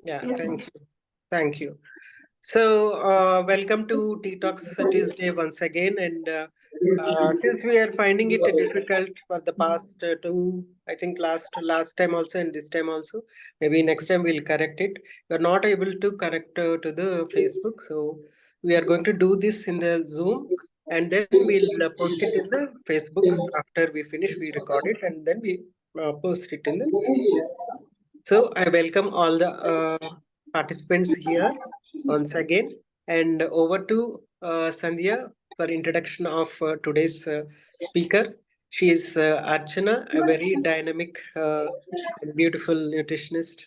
Yeah, Yes, thank you. Thank you. So, welcome to Teatalks Tuesday once again. And since we are finding it difficult for the past two, I think last time also and this time also, maybe next time we'll correct it. We're not able to connect to the Facebook, so we are going to do this in the Zoom, and then we'll post it in the Facebook. After we finish, we record it, and then we post it in the. So I welcome all the participants here once again, and over to Sandhya for introduction of today's speaker. She is Archana, a very dynamic and beautiful nutritionist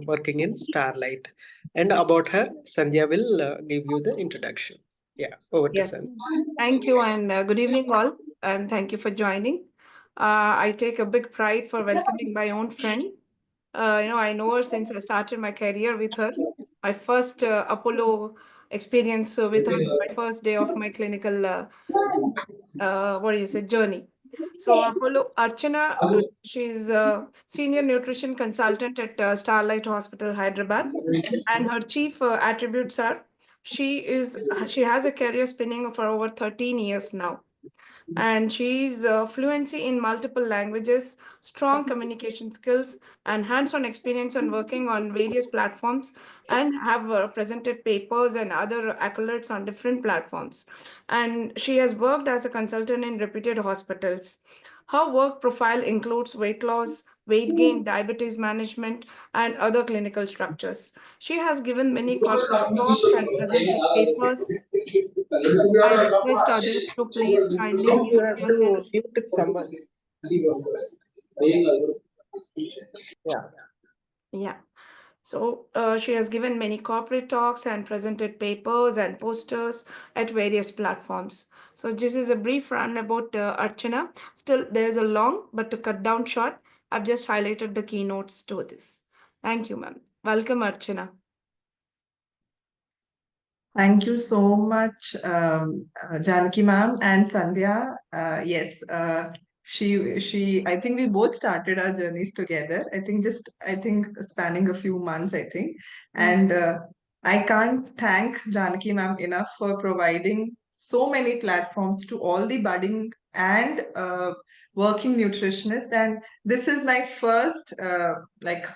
working in Starlight. And about her, Sandhya will give you the introduction. Yeah, over to yes. Sandhya. Thank you, and good evening, all, and thank you for joining. I take a big pride for welcoming my own friend. I know her since I started my career with her. My first Apollo experience with her, my first day of my clinical, what do you say, journey. So Apollo Archana, she's a senior nutrition consultant at Starlight Hospital, Hyderabad, and her chief attributes are she has a career spanning for over 13 years now, and she's fluency in multiple languages, strong communication skills, and hands-on experience on working on various platforms, and have presented papers and other accolades on different platforms. And she has worked as a consultant in reputed hospitals. Her work profile includes weight loss, weight gain, diabetes management, and other clinical structures. She has given many corporate talks and presented papers. I request others to please kindly You mute have yourself. to mute someone. Yeah. Yeah. So she has given many corporate talks and presented papers and posters at various platforms. So this is a brief run about Archana. Still, there's a long, but to cut down short, I've just highlighted the keynotes to this. Thank you, ma'am. Welcome, Archana. Thank you so much, Janaki ma'am and Sandhya. Yes, I think we both started our journeys together. I think spanning a few months, I think. And I can't thank Janaki ma'am enough for providing so many platforms to all the budding and working nutritionists. And this is my first, like,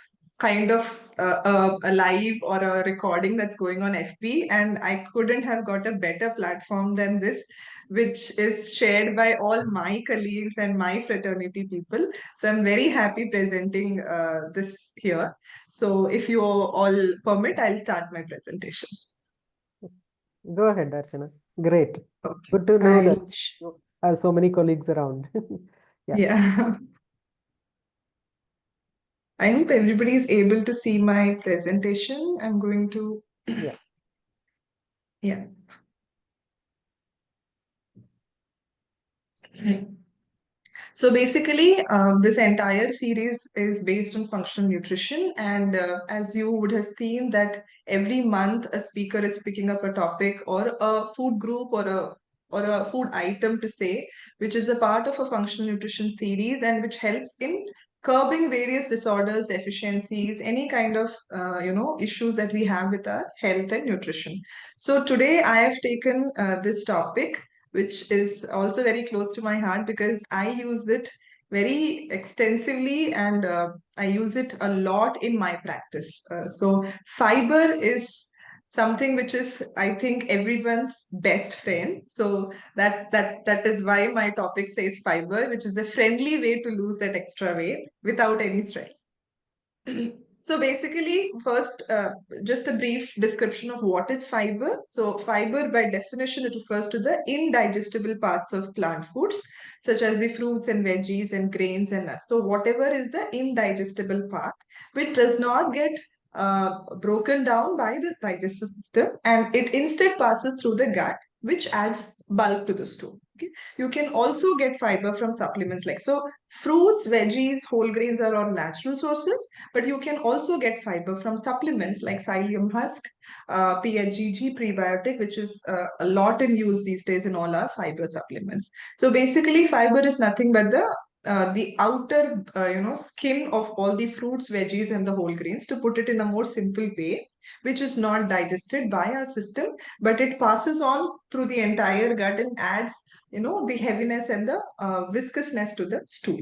kind of a live or a recording that's going on FB, and I couldn't have got a better platform than this, which is shared by all my colleagues and my fraternity people. So I'm very happy presenting this here. So if you all permit, I'll start my presentation. Go ahead, Archana. Great. Okay. Good to know that I'll you have so many colleagues around. Yeah. Yeah. I hope everybody is able to see my presentation. I'm going to, Yeah. yeah. So basically, this entire series is based on functional nutrition, and as you would have seen that every month a speaker is picking up a topic or a food group or a food item to say, which is a part of a functional nutrition series and which helps in curbing various disorders, deficiencies, any kind of issues that we have with our health and nutrition. So today I have taken this topic, which is also very close to my heart because I use it very extensively and I use it a lot in my practice. So, fiber is something which is, I think, everyone's best friend. So that is why my topic says fiber, which is a friendly way to lose that extra weight without any stress. So basically, first, just a brief description of what is fiber. So fiber, by definition, it refers to the indigestible parts of plant foods, such as the fruits and veggies and grains and nuts. So whatever is the indigestible part, which does not get broken down by the digestive system, and it instead passes through the gut, which adds bulk to the stool. Okay? You can also get fiber from supplements like so. Fruits, veggies, whole grains are all natural sources, but you can also get fiber from supplements like psyllium husk, PHGG prebiotic, which is a lot in use these days in all our fiber supplements. So basically, fiber is nothing but the the outer skin of all the fruits, veggies, and the whole grains, to put it in a more simple way, which is not digested by our system, but it passes on through the entire gut and adds the heaviness and the viscousness to the stool.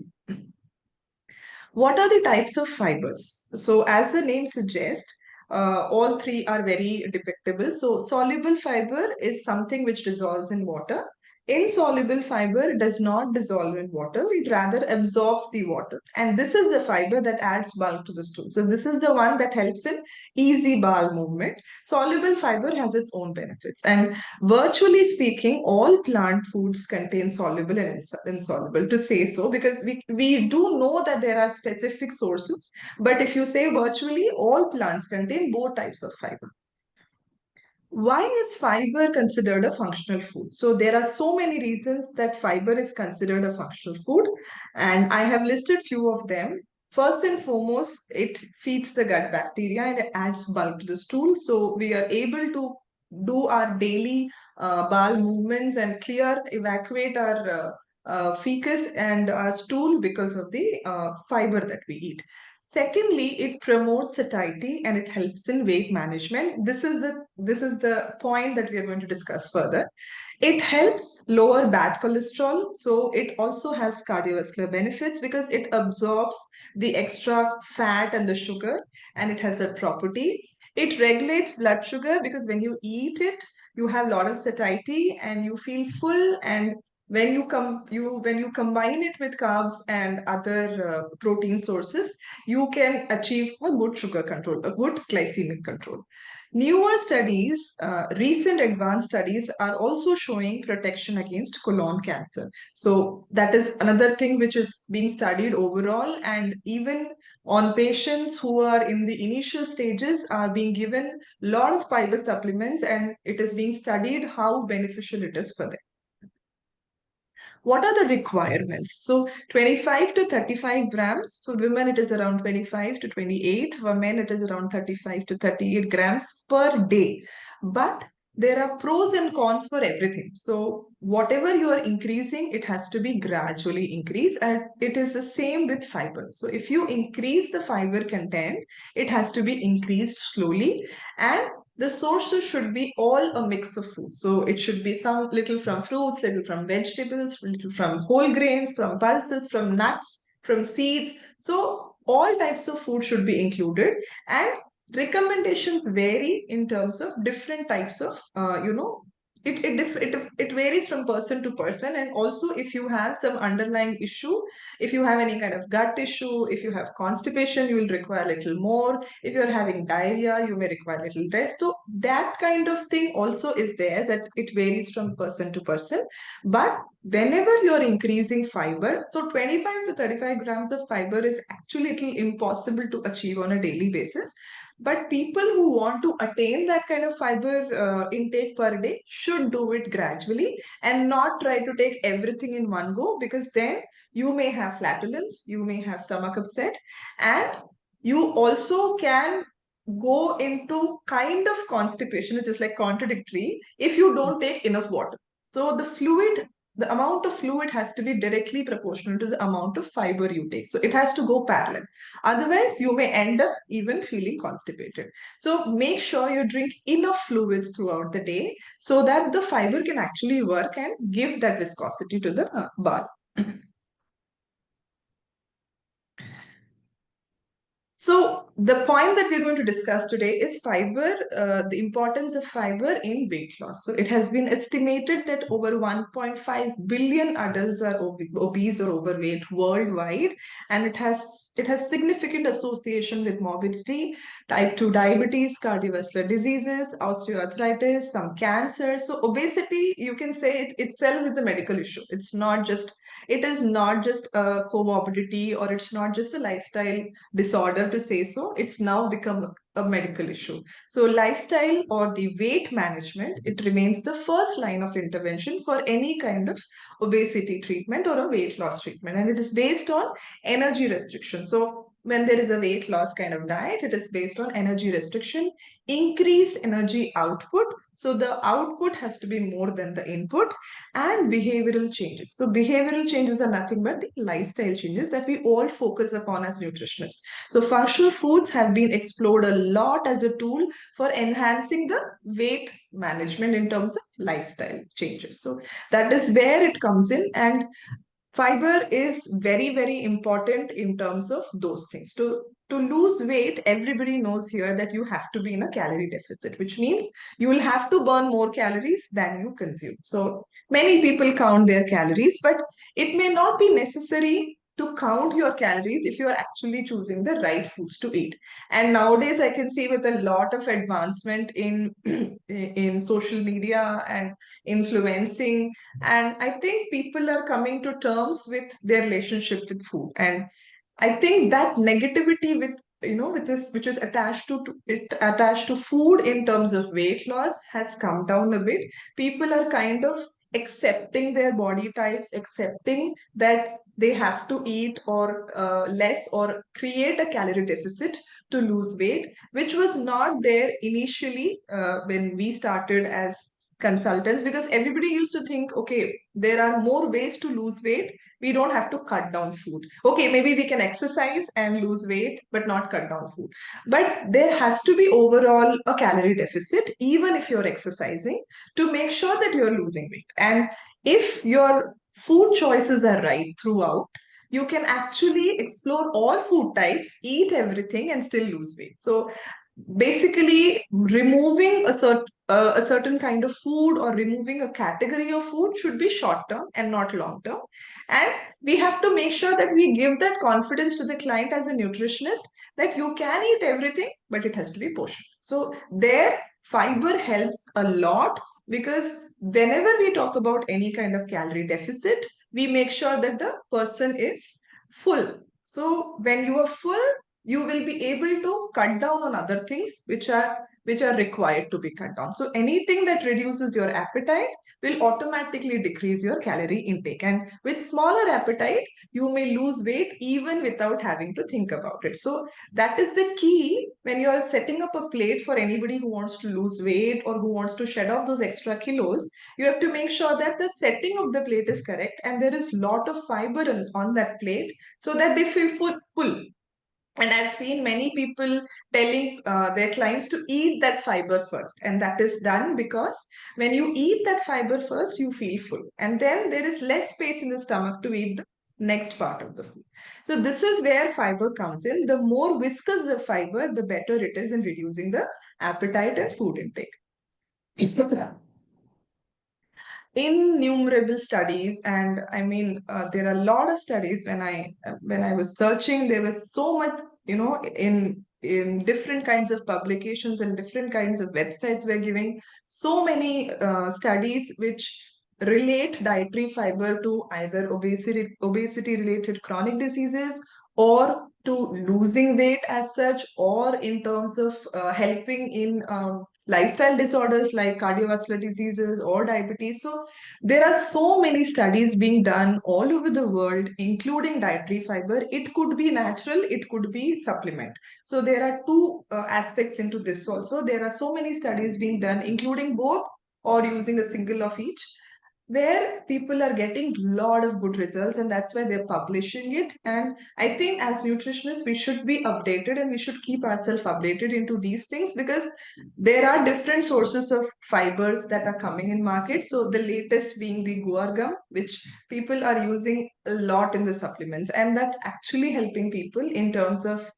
What are the types of fibers? So, as the name suggests, all three are very depictable. So, soluble fiber is something which dissolves in water. Insoluble fiber does not dissolve in water, it rather absorbs the water. And this is the fiber that adds bulk to the stool. So, this is the one that helps in easy bowel movement. Soluble fiber has its own benefits. And virtually speaking, all plant foods contain soluble and insoluble, to say so, because we do know that there are specific sources. But if you say virtually, all plants contain both types of fiber. Why is fiber considered a functional food? So there are so many reasons that fiber is considered a functional food, and I have listed few of them. First and foremost, it feeds the gut bacteria and it adds bulk to the stool. So we are able to do our daily bowel movements and evacuate our fecus and our stool because of the fiber that we eat. Secondly, it promotes satiety and it helps in weight management. This is the point that we are going to discuss further. It helps lower bad cholesterol, so it also has cardiovascular benefits because it absorbs the extra fat and the sugar, and it has that property. It regulates blood sugar because when you eat it, you have a lot of satiety and you feel full, and when you combine it with carbs and other protein sources, you can achieve a good sugar control, a good glycemic control. Newer studies, recent advanced studies, are also showing protection against colon cancer. So that is another thing which is being studied overall, and even on patients who are in the initial stages are being given a lot of fiber supplements, and it is being studied how beneficial it is for them. What are the requirements? So 25 to 35 grams. For women, it is around 25 to 28. For men, it is around 35 to 38 grams per day. But there are pros and cons for everything. So whatever you are increasing, it has to be gradually increased. And it is the same with fiber. So if you increase the fiber content, it has to be increased slowly. And the sources should be all a mix of food. So it should be some little from fruits, little from vegetables, little from whole grains, from pulses, from nuts, from seeds. So all types of food should be included, and recommendations vary in terms of different types of it varies from person to person. And also, if you have some underlying issue, if you have any kind of gut issue, if you have constipation, you will require a little more. If you're having diarrhea, you may require a little rest. So that kind of thing also is there, that it varies from person to person. But whenever you're increasing fiber, so 25 to 35 grams of fiber is actually a little impossible to achieve on a daily basis. But people who want to attain that kind of fiber intake per day should do it gradually and not try to take everything in one go, because then you may have flatulence, you may have stomach upset, and you also can go into kind of constipation, which is like contradictory, if you don't take enough water. So the amount of fluid has to be directly proportional to the amount of fiber you take. So it has to go parallel. Otherwise, you may end up even feeling constipated. So make sure you drink enough fluids throughout the day so that the fiber can actually work and give that viscosity to the bowel. So the point that we're going to discuss today is fiber, the importance of fiber in weight loss. So it has been estimated that over 1.5 billion adults are obese or overweight worldwide, and it has significant association with morbidity, type 2 diabetes, cardiovascular diseases, osteoarthritis, some cancer. So obesity, you can say it itself is a medical issue. It is not just a comorbidity, or it's not just a lifestyle disorder, to say so. It's now become a medical issue. So lifestyle or the weight management, it remains the first line of intervention for any kind of obesity treatment or a weight loss treatment, and it is based on energy restriction. So when there is a weight loss kind of diet, it is based on energy restriction, increased energy output. So the output has to be more than the input, and behavioral changes. So behavioral changes are nothing but the lifestyle changes that we all focus upon as nutritionists. So functional foods have been explored a lot as a tool for enhancing the weight management in terms of lifestyle changes. So that is where it comes in, and fiber is very, very important in terms of those things. To lose weight, everybody knows here that you have to be in a calorie deficit, which means you will have to burn more calories than you consume. So many people count their calories, but it may not be necessary to count your calories if you are actually choosing the right foods to eat. And nowadays, I can see with a lot of advancement in in social media and influencing, and I think people are coming to terms with their relationship with food. And I think that negativity with, with this, which is attached to food in terms of weight loss, has come down a bit. People are kind of accepting their body types, accepting that they have to eat or less or create a calorie deficit to lose weight, which was not there initially when we started as consultants, because everybody used to think, okay, there are more ways to lose weight. We don't have to cut down food. Okay, maybe we can exercise and lose weight, but not cut down food. But there has to be overall a calorie deficit, even if you're exercising, to make sure that you're losing weight. And if your food choices are right throughout, you can actually explore all food types, eat everything, and still lose weight. So basically, removing a certain kind of food or removing a category of food should be short term and not long term. And we have to make sure that we give that confidence to the client as a nutritionist, that you can eat everything, but it has to be portioned. So there, fiber helps a lot, because whenever we talk about any kind of calorie deficit, we make sure that the person is full. So when you are full, you will be able to cut down on other things which are required to be cut down. So anything that reduces your appetite will automatically decrease your calorie intake, and with smaller appetite you may lose weight even without having to think about it. So that is the key when you are setting up a plate for anybody who wants to lose weight or who wants to shed off those extra kilos. You have to make sure that the setting of the plate is correct and there is lot of fiber on that plate, so that they feel full. And I've seen many people telling their clients to eat that fiber first. And that is done because when you eat that fiber first, you feel full. And then there is less space in the stomach to eat the next part of the food. So this is where fiber comes in. The more viscous the fiber, the better it is in reducing the appetite and food intake. Innumerable studies, and I mean there are a lot of studies. When I was searching, there was so much, in different kinds of publications and different kinds of websites were giving so many studies which relate dietary fiber to either obesity related chronic diseases, or to losing weight as such, or in terms of helping in lifestyle disorders like cardiovascular diseases or diabetes. So there are so many studies being done all over the world, including dietary fiber. It could be natural, it could be supplement. So there are two aspects into this also. There are so many studies being done, including both or using a single of each, where people are getting a lot of good results, and that's why they're publishing it. And I think as nutritionists, we should be updated and we should keep ourselves updated into these things, because there are different sources of fibers that are coming in market. So the latest being the guar gum, which people are using a lot in the supplements, and that's actually helping people in terms of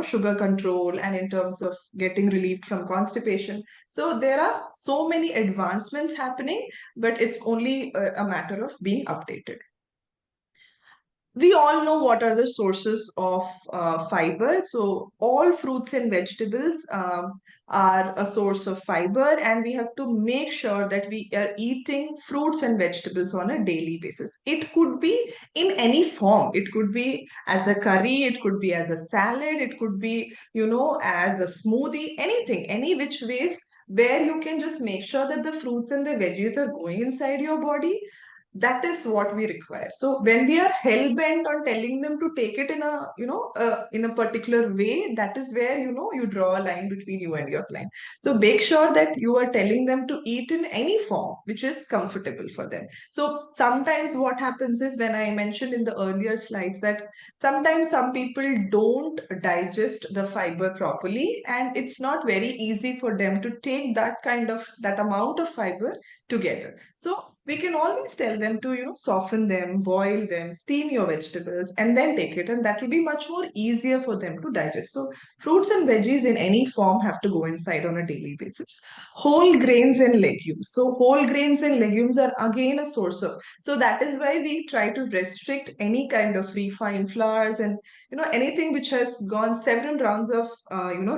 sugar control and in terms of getting relief from constipation. So there are so many advancements happening, but it's only a matter of being updated. We all know what are the sources of fiber. So all fruits and vegetables are a source of fiber, and we have to make sure that we are eating fruits and vegetables on a daily basis. It could be in any form. It could be as a curry, it could be as a salad, it could be, as a smoothie, anything, any which ways where you can just make sure that the fruits and the veggies are going inside your body. that is what we require. So when we are hell bent on telling them to take it in a, in a particular way, that is where, you draw a line between you and your client. So make sure that you are telling them to eat in any form which is comfortable for them. So sometimes what happens is, when I mentioned in the earlier slides, that sometimes some people don't digest the fiber properly, and it's not very easy for them to take that amount of fiber together. So we can always tell them to, soften them, boil them, steam your vegetables, and then take it. And that will be much more easier for them to digest. So fruits and veggies in any form have to go inside on a daily basis. Whole grains and legumes. So whole grains and legumes are again a source of. So that is why we try to restrict any kind of refined flours and, anything which has gone several rounds of,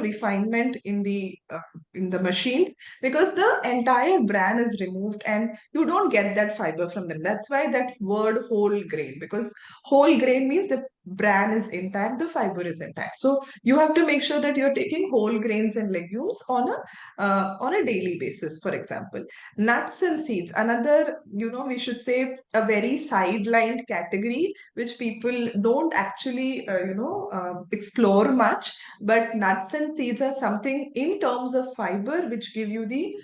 refinement in the machine, because the entire bran is removed and you don't get that fiber from them. That's why that word whole grain, because whole grain means the bran is intact, the fiber is intact. So you have to make sure that you're taking whole grains and legumes on a daily basis. For example, nuts and seeds, another, we should say, a very sidelined category which people don't actually explore much. But nuts and seeds are something in terms of fiber which give you the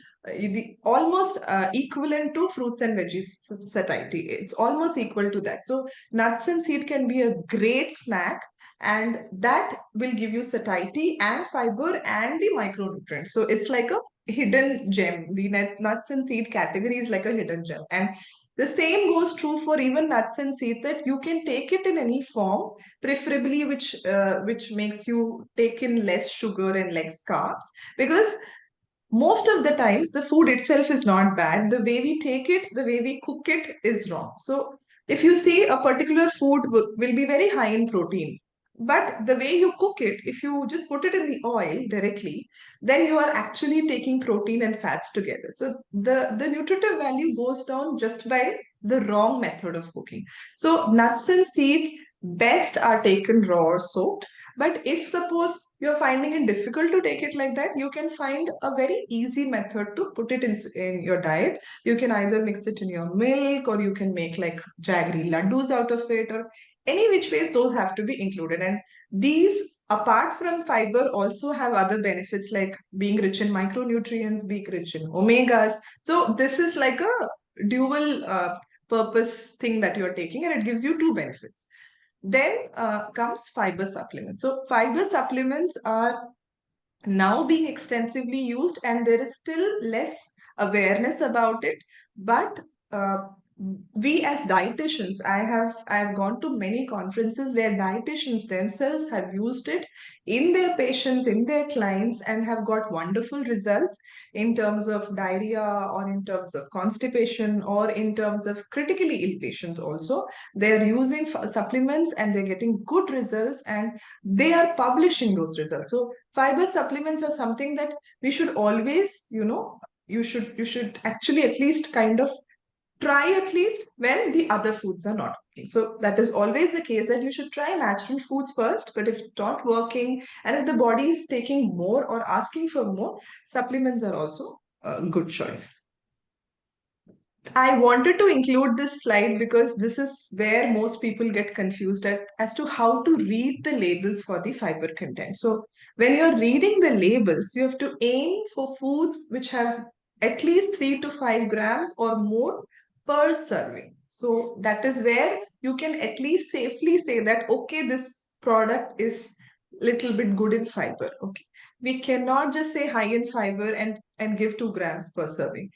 almost equivalent to fruits and veggies satiety. It's almost equal to that. So nuts and seed can be a great snack, and that will give you satiety and fiber and the micronutrients. So it's like a hidden gem. The nuts and seed category is like a hidden gem. And the same goes true for even nuts and seeds, that you can take it in any form, preferably which makes you take in less sugar and less carbs, because most of the times the food itself is not bad. The way we take it, the way we cook it is wrong. So if you see, a particular food will be very high in protein, but the way you cook it, if you just put it in the oil directly, then you are actually taking protein and fats together. So the nutritive value goes down just by the wrong method of cooking. So nuts and seeds best are taken raw or soaked. But if suppose you're finding it difficult to take it like that, you can find a very easy method to put it in your diet. You can either mix it in your milk, or you can make like jaggery laddus out of it, or any which ways, those have to be included. And these, apart from fiber, also have other benefits, like being rich in micronutrients, being rich in omegas. So this is like a dual purpose thing that you're taking, and it gives you two benefits. Then comes fiber supplements. So fiber supplements are now being extensively used, and there is still less awareness about it. But we as dietitians, I have gone to many conferences where dietitians themselves have used it in their patients, in their clients, and have got wonderful results in terms of diarrhea, or in terms of constipation, or in terms of critically ill patients also. They are using supplements and they're getting good results, and they are publishing those results. So fiber supplements are something that we should always, you should actually at least kind of try, at least when the other foods are not working. So that is always the case, that you should try natural foods first. But if it's not working, and if the body is taking more or asking for more, supplements are also a good choice. I wanted to include this slide because this is where most people get confused as to how to read the labels for the fiber content. So when you're reading the labels, you have to aim for foods which have at least 3 to 5 grams or more per serving. So that is where you can at least safely say that, okay, this product is little bit good in fiber. Okay. We cannot just say high in fiber and give 2 grams per serving,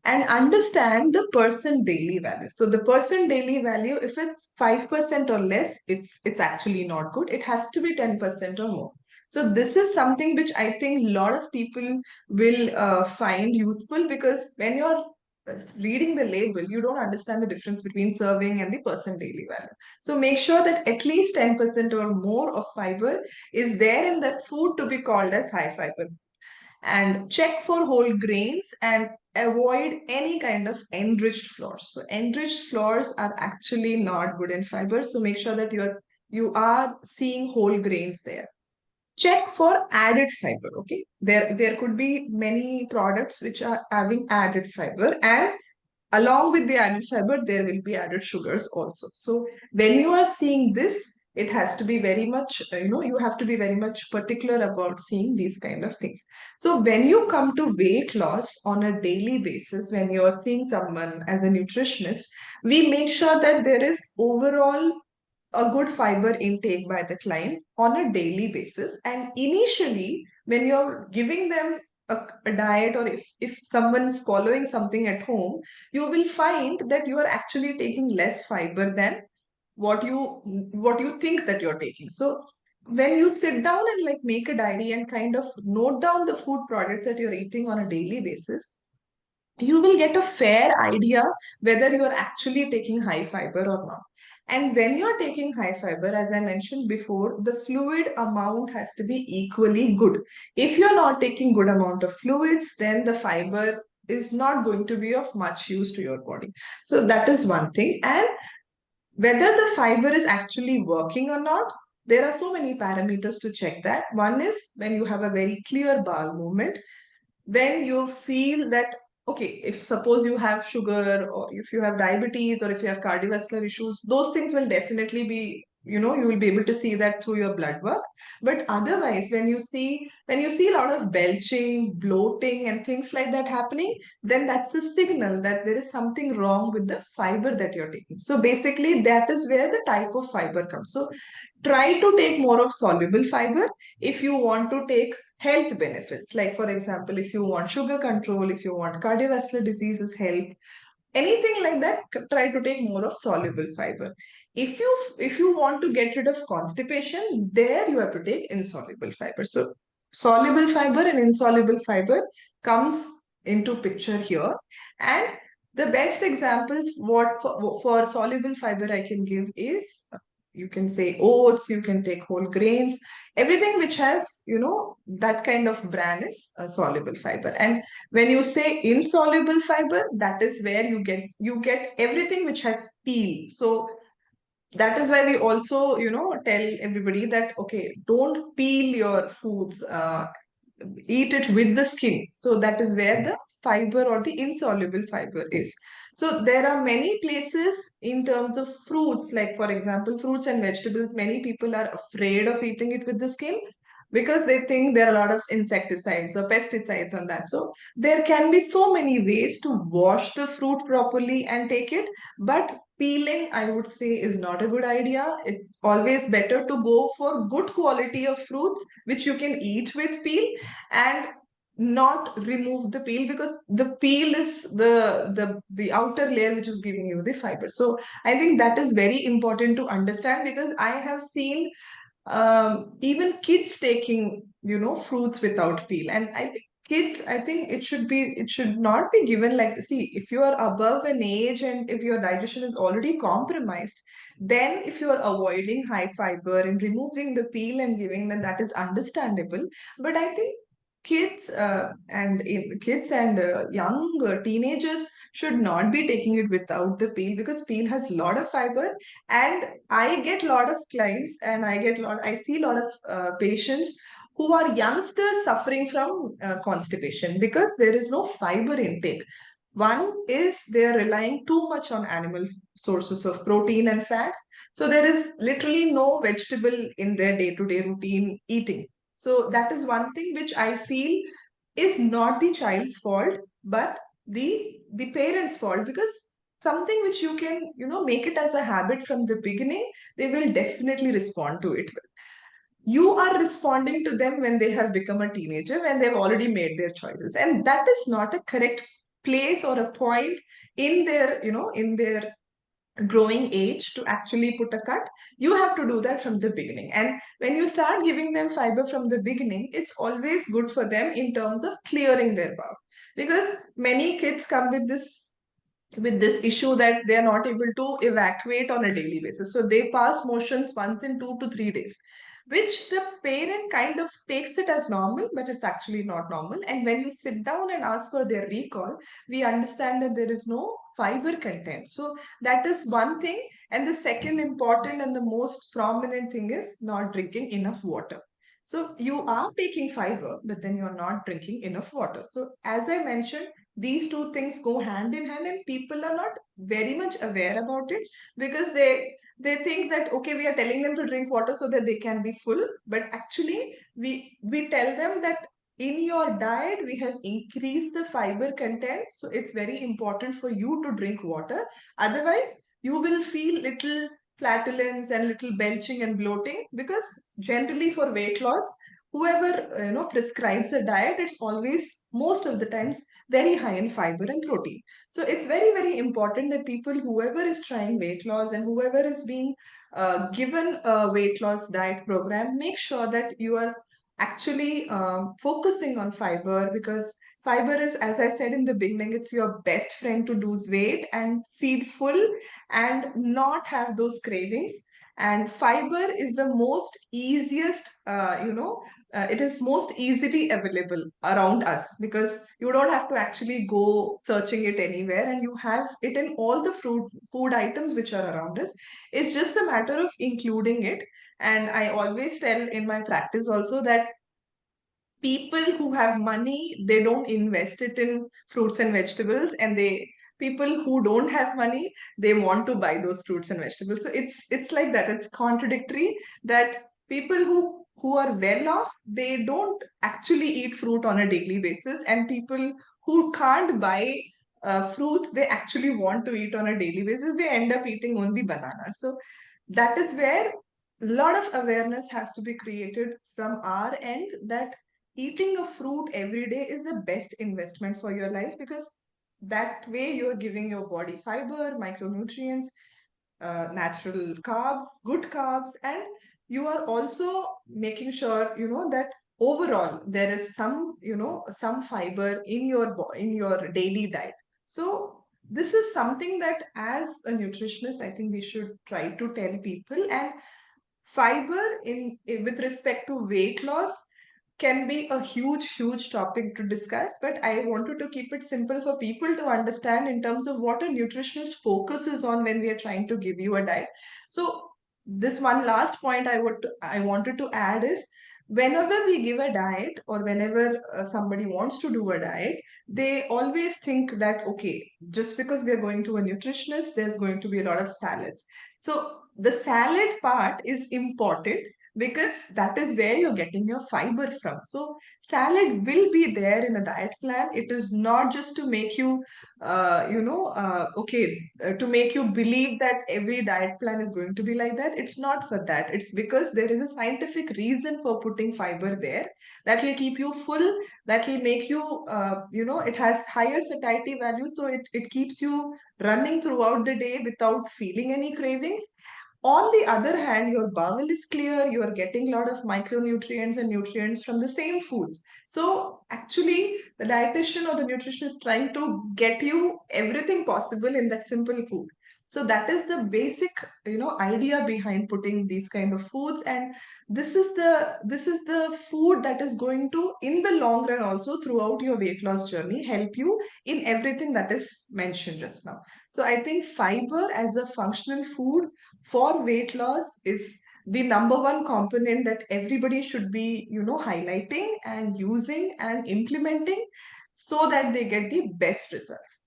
and understand the percent daily value. So the percent daily value, if it's 5% or less, it's actually not good. It has to be 10% or more. So this is something which I think a lot of people will find useful, because when you're reading the label, you don't understand the difference between serving and the percent daily value. So make sure that at least 10% or more of fiber is there in that food to be called as high fiber. And check for whole grains, and avoid any kind of enriched flours. So enriched flours are actually not good in fiber. So make sure that you are seeing whole grains there. Check for added fiber. Okay, there could be many products which are having added fiber, and along with the added fiber, there will be added sugars also. So when you are seeing this, it has to be very much, you have to be very much particular about seeing these kind of things. So when you come to weight loss on a daily basis, when you are seeing someone as a nutritionist, we make sure that there is overall a good fiber intake by the client on a daily basis. And initially, when you're giving them a diet, or if someone is following something at home, you will find that you are actually taking less fiber than what you think that you're taking. So when you sit down and like make a diary and kind of note down the food products that you're eating on a daily basis, you will get a fair idea whether you are actually taking high fiber or not. And when you're taking high fiber, as I mentioned before, the fluid amount has to be equally good. If you're not taking good amount of fluids, then the fiber is not going to be of much use to your body. So that is one thing. And whether the fiber is actually working or not, there are so many parameters to check that. One is when you have a very clear bowel movement, when you feel that, okay, if suppose you have sugar, or if you have diabetes, or if you have cardiovascular issues, those things will definitely be, you will be able to see that through your blood work. But otherwise, when you see a lot of belching, bloating and things like that happening, then that's a signal that there is something wrong with the fiber that you're taking. So basically that is where the type of fiber comes. So try to take more of soluble fiber if you want to take health benefits. Like, for example, if you want sugar control, if you want cardiovascular diseases help, anything like that, try to take more of soluble fiber. If you want to get rid of constipation, there you have to take insoluble fiber. So soluble fiber and insoluble fiber comes into picture here. And the best examples what for soluble fiber I can give is, you can say oats, you can take whole grains, everything which has, that kind of bran is a soluble fiber. And when you say insoluble fiber, that is where you get everything which has peel. So that is why we also, tell everybody that, okay, don't peel your foods, eat it with the skin. So that is where the fiber or the insoluble fiber is. So there are many places in terms of fruits, like for example, fruits and vegetables, many people are afraid of eating it with the skin because they think there are a lot of insecticides or pesticides on that. So there can be so many ways to wash the fruit properly and take it, but peeling, I would say, is not a good idea. It's always better to go for good quality of fruits which you can eat with peel, and not remove the peel, because the peel is the outer layer which is giving you the fiber. So I think that is very important to understand, because I have seen even kids taking, fruits without peel. And I think it should not be given. Like, see, if you are above an age and if your digestion is already compromised, then if you are avoiding high fiber and removing the peel and giving them, that is understandable. But I think kids and young teenagers should not be taking it without the peel, because peel has a lot of fiber. And I get a lot of clients, and I see a lot of patients who are youngsters suffering from constipation because there is no fiber intake. One is they are relying too much on animal sources of protein and fats. So there is literally no vegetable in their day-to-day routine eating. So that is one thing which I feel is not the child's fault, but the parents' fault, because something which you can, make it as a habit from the beginning, they will definitely respond to it. You are responding to them when they have become a teenager, when they've already made their choices. And that is not a correct place or a point in their growing age to actually put a cut. You have to do that from the beginning. And when you start giving them fiber from the beginning, it's always good for them in terms of clearing their bowel, because many kids come with this issue that they are not able to evacuate on a daily basis. So they pass motions once in 2 to 3 days, which the parent kind of takes it as normal, but it's actually not normal. And when you sit down and ask for their recall, we understand that there is no fiber content. So that is one thing. And the second important and the most prominent thing is not drinking enough water. So you are taking fiber, but then you're not drinking enough water. So as I mentioned, these two things go hand in hand, and people are not very much aware about it because they think that okay, we are telling them to drink water so that they can be full, but actually we tell them that in your diet we have increased the fiber content, so it's very important for you to drink water. Otherwise you will feel little flatulence and little belching and bloating, because generally for weight loss, whoever prescribes a diet, it's always most of the times very high in fiber and protein. So it's very, very important that people, whoever is trying weight loss and whoever is being given a weight loss diet program, make sure that you are actually focusing on fiber, because fiber is, as I said in the beginning, it's your best friend to lose weight and feel full and not have those cravings. And fiber is the most easiest, it is most easily available around us, because you don't have to actually go searching it anywhere, and you have it in all the food items which are around us. It's just a matter of including it. And I always tell in my practice also that people who have money, they don't invest it in fruits and vegetables, and they, people who don't have money, they want to buy those fruits and vegetables. So it's like that, it's contradictory, that people who are well off, they don't actually eat fruit on a daily basis, and people who can't buy fruits, they actually want to eat on a daily basis, they end up eating only bananas. So that is where a lot of awareness has to be created from our end, that eating a fruit every day is the best investment for your life, because that way you're giving your body fiber, micronutrients, natural carbs, good carbs, and you are also making sure that overall there is some some fiber in your in your daily diet. So this is something that as a nutritionist I think we should try to tell people. And fiber with respect to weight loss can be a huge topic to discuss, but I wanted to keep it simple for people to understand in terms of what a nutritionist focuses on when we are trying to give you a diet. So this one last point I wanted to add is, whenever we give a diet, or whenever somebody wants to do a diet, they always think that okay, just because we are going to a nutritionist, there's going to be a lot of salads. So the salad part is important, because that is where you're getting your fiber from. So salad will be there in a diet plan. It is not just to make you, to make you believe that every diet plan is going to be like that. It's not for that. It's because there is a scientific reason for putting fiber there, that will keep you full, that will make you, it has higher satiety value. So it keeps you running throughout the day without feeling any cravings. On the other hand, your bowel is clear, you are getting a lot of micronutrients and nutrients from the same foods. So actually, the dietitian or the nutrition is trying to get you everything possible in that simple food. So that is the basic, idea behind putting these kind of foods. And this is the food that is going to, in the long run, also throughout your weight loss journey, help you in everything that is mentioned just now. So I think fiber as a functional food for weight loss is the number one component that everybody should be highlighting and using and implementing, so that they get the best results.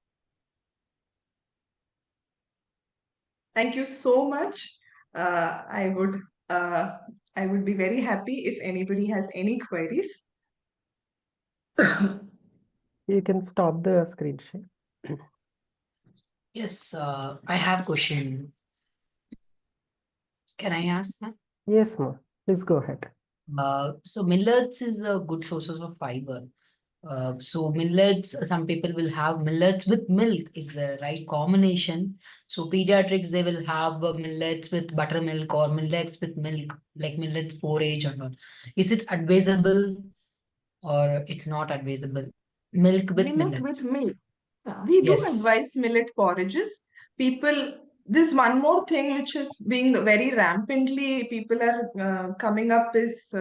Thank you so much. uh, i would uh, I would be very happy if anybody has any queries. You can stop the screen share. Yes, I have question. Can I ask that? Yes, ma. Please go ahead. So millets is a good sources of fiber. So millets, some people will have millets with milk is the right combination. So pediatrics, they will have millets with buttermilk or millets with milk, like millets porridge or not. Is it advisable or it's not advisable? Milk with Millet millets. with milk. Yeah, we do Yes. advise millet porridges. People, this one more thing which is being very rampantly, people are coming up is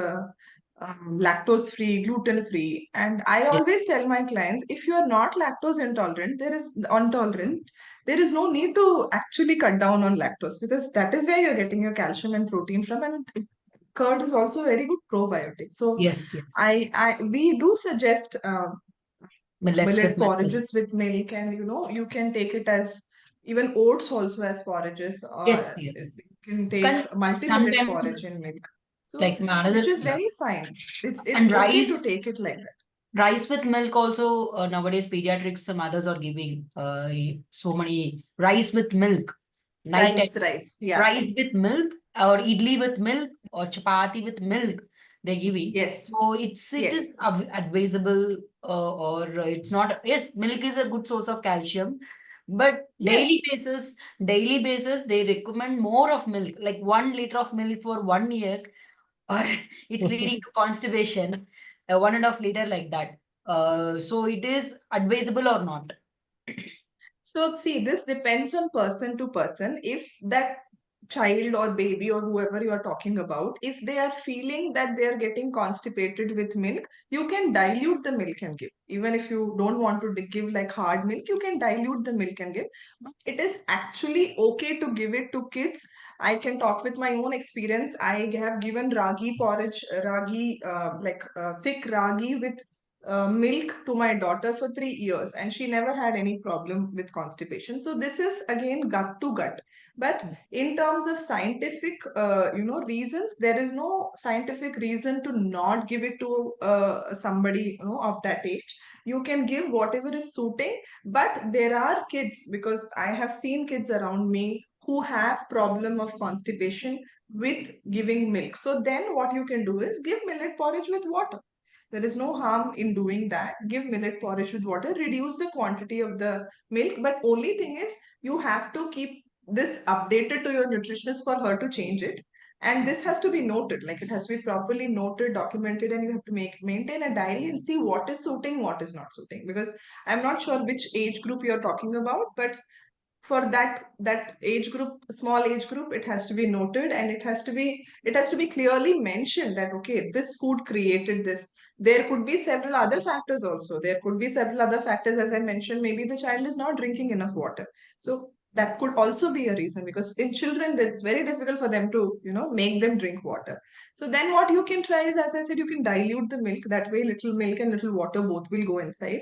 lactose free, gluten free. And I Yes. always tell my clients, if you are not lactose intolerant, there is no need to actually cut down on lactose, because that is where you're getting your calcium and protein from. And curd is also very good probiotic. So Yes, yes. we do suggest Millets millet with milk. porridges with milk, and you can take it as even oats also as porridges, Yes, or yes. you can take Can multi-millet sometimes porridge in milk. So, like my which another, is yeah. very fine. It's And okay to rice, take it like that. rice with milk also, nowadays pediatrics, some others are giving so many rice with milk night time. Rice, yeah. Rice with milk or idli with milk or chapati with milk they're giving. Yes, So it is yes, advisable, or it's not. Yes, milk is a good source of calcium, but yes. daily basis they recommend more of milk, like 1 liter of milk for 1 year, or it's leading to constipation, 1.5 liter like that. So it is advisable or not? So see, this depends on person to person. If that child or baby or whoever you are talking about, if they are feeling that they are getting constipated with milk, you can dilute the milk and give. Even if you don't want to give like hard milk, you can dilute the milk and give. But it is actually okay to give it to kids. I can talk with my own experience. I have given ragi porridge, thick ragi with milk to my daughter for 3 years, and she never had any problem with constipation. So this is again gut to gut. But in terms of scientific reasons, there is no scientific reason to not give it to somebody of that age. You can give whatever is suiting, but there are kids, because I have seen kids around me who have problem of constipation with giving milk. So then what you can do is give millet porridge with water. There is no harm in doing that. Give millet porridge with water, reduce the quantity of the milk, but only thing is you have to keep this updated to your nutritionist for her to change it. And this has to be noted, like it has to be properly noted, documented, and you have to maintain a diary and see what is suiting, what is not suiting. Because I'm not sure which age group you're talking about, but for that age group, small age group, it has to be noted, and it has to be clearly mentioned that okay, this food created this. There could be several other factors also. There could be several other factors, as I mentioned. Maybe the child is not drinking enough water, so that could also be a reason, because in children it's very difficult for them to make them drink water. So then what you can try is, as I said, you can dilute the milk. That way little milk and little water both will go inside.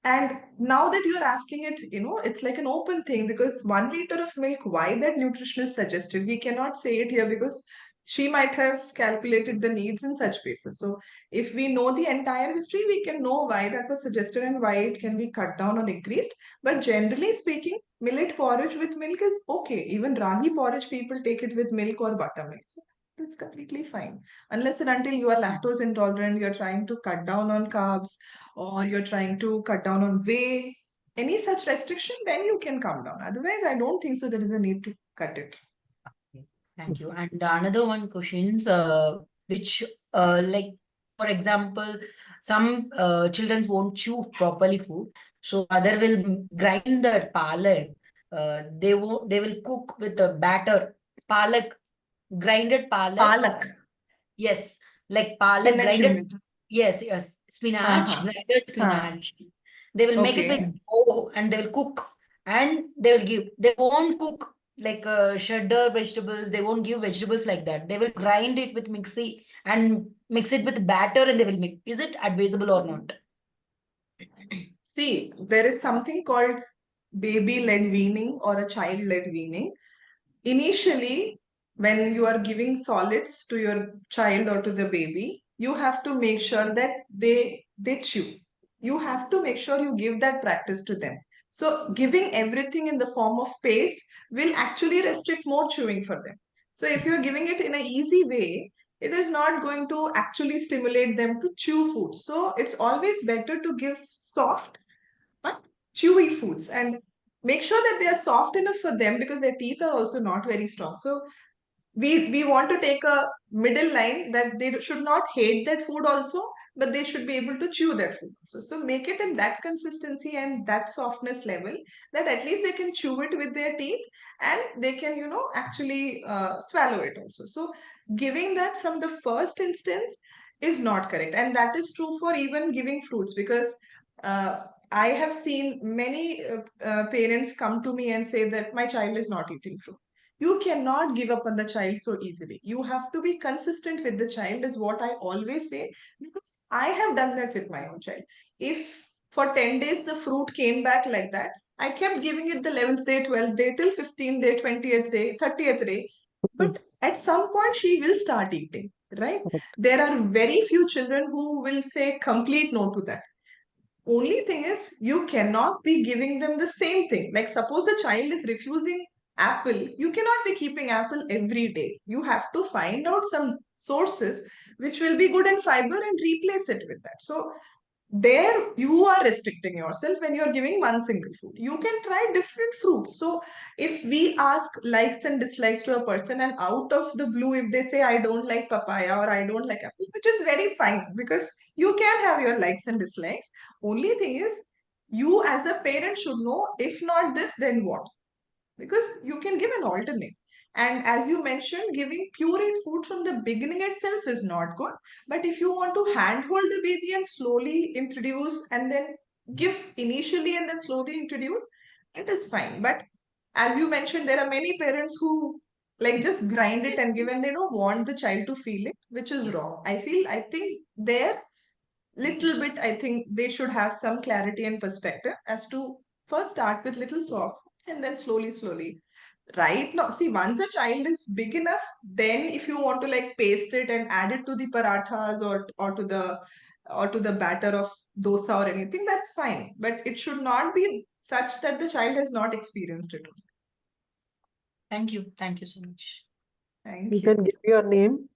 And now that you're asking it, it's like an open thing, because 1 liter of milk, why that nutritionist suggested, we cannot say it here, because she might have calculated the needs in such basis. So if we know the entire history, we can know why that was suggested and why it can be cut down or increased. But generally speaking, millet porridge with milk is okay. Even ragi porridge, people take it with milk or buttermilk. So that's completely fine. Unless and until you are lactose intolerant, you're trying to cut down on carbs, or you're trying to cut down on whey, any such restriction, then you can come down. Otherwise, I don't think so there is a need to cut it. Okay, thank you. And another one questions, which, like, for example, some children won't chew properly food, so mother will grind the palak. They will cook with the batter, palak, grinded palak. Palak, Yes, like palak spinach you grinded. meant. Yes, yes, spinach, Uh-huh. grinded Huh. spinach. They will make it with Okay. dough and they will cook, and they will give. They won't cook like shredder vegetables. They won't give vegetables like that. They will grind it with mixie and mix it with batter, and they will make. Is it advisable or not? See, there is something called baby-led weaning or a child-led weaning. Initially, when you are giving solids to your child or to the baby, you have to make sure that they chew. You have to make sure you give that practice to them. So giving everything in the form of paste will actually restrict more chewing for them. So if you're giving it in an easy way, it is not going to actually stimulate them to chew food. So it's always better to give soft but chewy foods, and make sure that they are soft enough for them, because their teeth are also not very strong. So we want to take a middle line, that they should not hate that food also, but they should be able to chew that food also. So make it in that consistency and that softness level, that at least they can chew it with their teeth, and they can actually swallow it also. So giving that from the first instance is not correct, and that is true for even giving fruits, because uh, I have seen many parents come to me and say that my child is not eating fruit. You cannot give up on the child so easily. You have to be consistent with the child, is what I always say, because I have done that with my own child. If for 10 days the fruit came back like that, I kept giving it the 11th day, 12th day, till 15th day, 20th day, 30th day. But at some point, she will start eating, right? Correct. There are very few children who will say complete no to that. Only thing is, you cannot be giving them the same thing. Like, suppose the child is refusing apple, you cannot be keeping apple every day. You have to find out some sources which will be good in fiber and replace it with that. So there you are restricting yourself when you're giving one single fruit. You can try different fruits. So if we ask likes and dislikes to a person, and out of the blue if they say I don't like papaya or I don't like apple, which is very fine, because you can have your likes and dislikes. Only thing is, you as a parent should know, if not this, then what? Because you can give an alternate. And as you mentioned, giving pureed food from the beginning itself is not good. But if you want to handhold the baby and slowly introduce and then give initially and then slowly introduce, it is fine. But as you mentioned, there are many parents who like just grind it and give, and they don't want the child to feel it, which is Yes. wrong. I think there little bit, I think they should have some clarity and perspective as to first start with little soft foods and then slowly. Right now, see, once a child is big enough, then if you want to like paste it and add it to the parathas or to the batter of dosa or anything, that's fine. But it should not be such that the child has not experienced it. Thank you. Thank you so much. Thank You you. can give your name,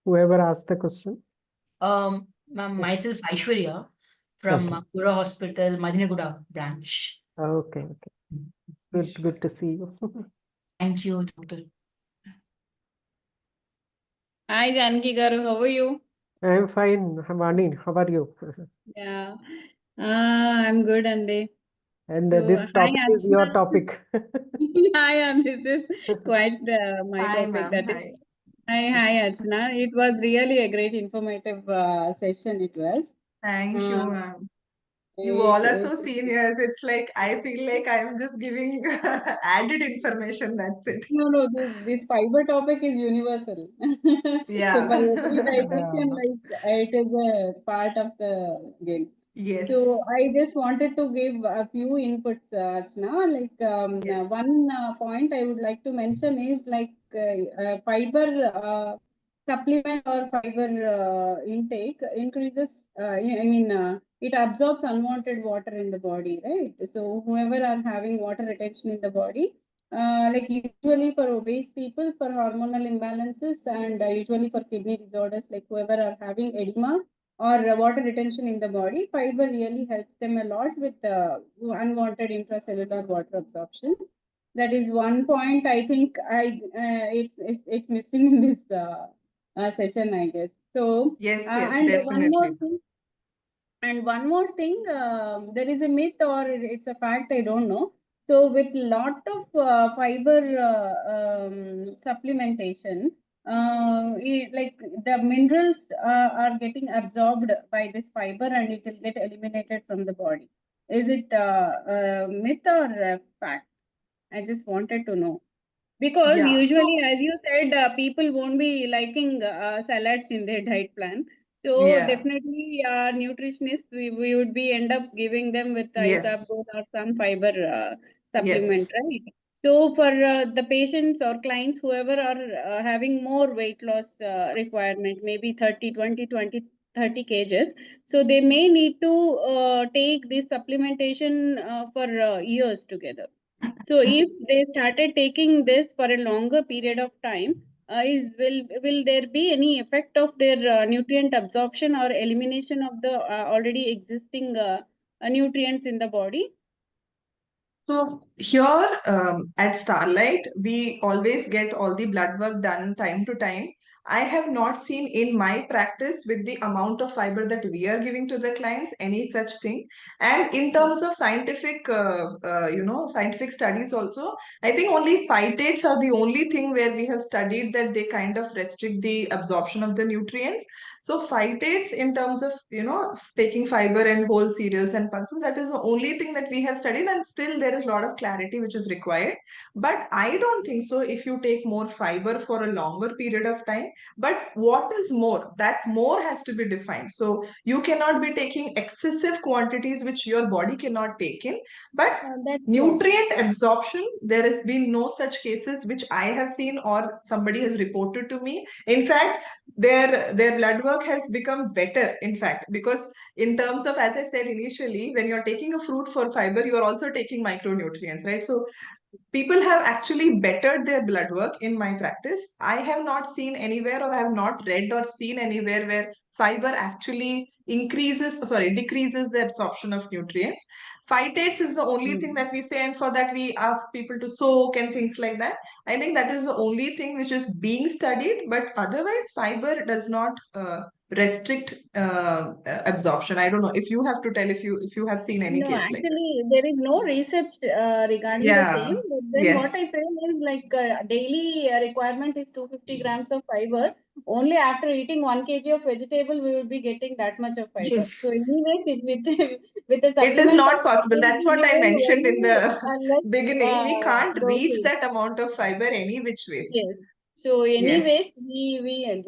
whoever asked the question. Ma'am, myself Aishwarya from Okay. Kura Hospital, Madinaguda branch. Okay. Good to see you. Thank you, doctor. Hi, Janki Garu, how are you? I'm fine. Hamani, how are you? Yeah, I'm good, Andy. And So, this hi, topic is your Archana. topic. Hi, and this is quite my Hi, topic. ma'am. That is, Hi. hi, Archana. It was really a great informative session. It was. Thank you, Uh, ma'am. You it, all are so it, seniors. It's like I feel like I'm just giving added information. That's it. no, this fiber topic is universal. So for Yeah. every dietitian, Yeah. like it is a part of the game. Yes. So I just wanted to give a few inputs, Asna. Like Yes. one point I would like to mention is like fiber supplement or fiber intake increases. It absorbs unwanted water in the body, right? So whoever are having water retention in the body, like usually for obese people, for hormonal imbalances, and usually for kidney disorders, like whoever are having edema or water retention in the body, fiber really helps them a lot with unwanted intracellular water absorption. That is one point I think it's missing in this session, I guess. So, Yes, uh, yes, and one more definitely. thing, there is a myth or it's a fact, I don't know. So with lot of fiber supplementation, like the minerals are getting absorbed by this fiber and it will get eliminated from the body. Is it a myth or a fact? I just wanted to know. Because Yeah. usually, So, as you said, people won't be liking salads in their diet plan. So yeah. definitely, nutritionists, we would be end up giving them with Yes. isabgol or some fiber supplement, Yes. right? So for the patients or clients, whoever are having more weight loss requirement, maybe 30, 20, 20, 30 kgs, so they may need to take this supplementation for years together. So if they started taking this for a longer period of time, will there be any effect of their nutrient absorption or elimination of the already existing nutrients in the body? So here at Starlight, we always get all the blood work done time to time. I have not seen in my practice with the amount of fiber that we are giving to the clients any such thing. And in terms of scientific, scientific studies also, I think only phytates are the only thing where we have studied that they kind of restrict the absorption of the nutrients. So phytates in terms of, taking fiber and whole cereals and pulses, that is the only thing that we have studied, and still there is a lot of clarity which is required. But I don't think so if you take more fiber for a longer period of time. But what is more? That more has to be defined. So you cannot be taking excessive quantities which your body cannot take in. But That's what. nutrient absorption, there has been no such cases which I have seen or somebody has reported to me. In fact, their blood work has become better, in fact, because in terms of, as I said initially, when you're taking a fruit for fiber, you are also taking micronutrients, right? So people have actually bettered their blood work in my practice. I have not seen anywhere, or I have not read or seen anywhere where fiber actually decreases the absorption of nutrients. Phytates is the only thing that we say, and for that we ask people to soak and things like that. I think that is the only thing which is being studied, but otherwise fiber does not restrict absorption. I don't know if you have to tell, if you have seen any No, case like that. actually, there is no research regarding the same. Yeah. But then what I Yes. feel is like daily requirement is 250 grams of fiber. Only after eating 1 kg of vegetable, we will be getting that much of fiber. Yes. So anyways, with the It is supplement not of possible. will That's be what I given mentioned in only the unless beginning. We can't reach dosage. that amount of fiber any which ways. Yes. So Yes. anyways, we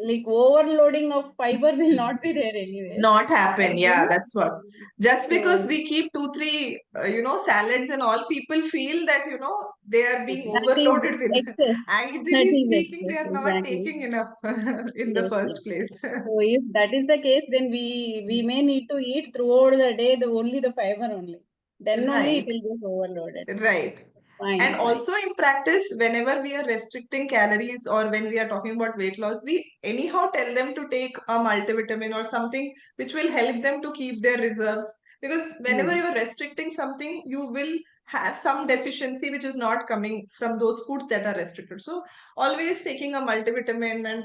like overloading of fiber will not be there anyways. Not happen. Yeah, Again, that's what. Just because so we keep 2, 3, salads and all, people feel that, they are being that is overloaded with. excess. That Ideally is speaking, they excess, are not exactly. taking enough in the Yes, first yes. place. So if that is the case, then we may need to eat throughout the day only the fiber only. Then only it Right. will get overloaded. Right. Fine, And fine. also in practice, whenever we are restricting calories or when we are talking about weight loss, we anyhow tell them to take a multivitamin or something which will help them to keep their reserves. Because whenever you are restricting something, you will have some deficiency which is not coming from those foods that are restricted. So always taking a multivitamin and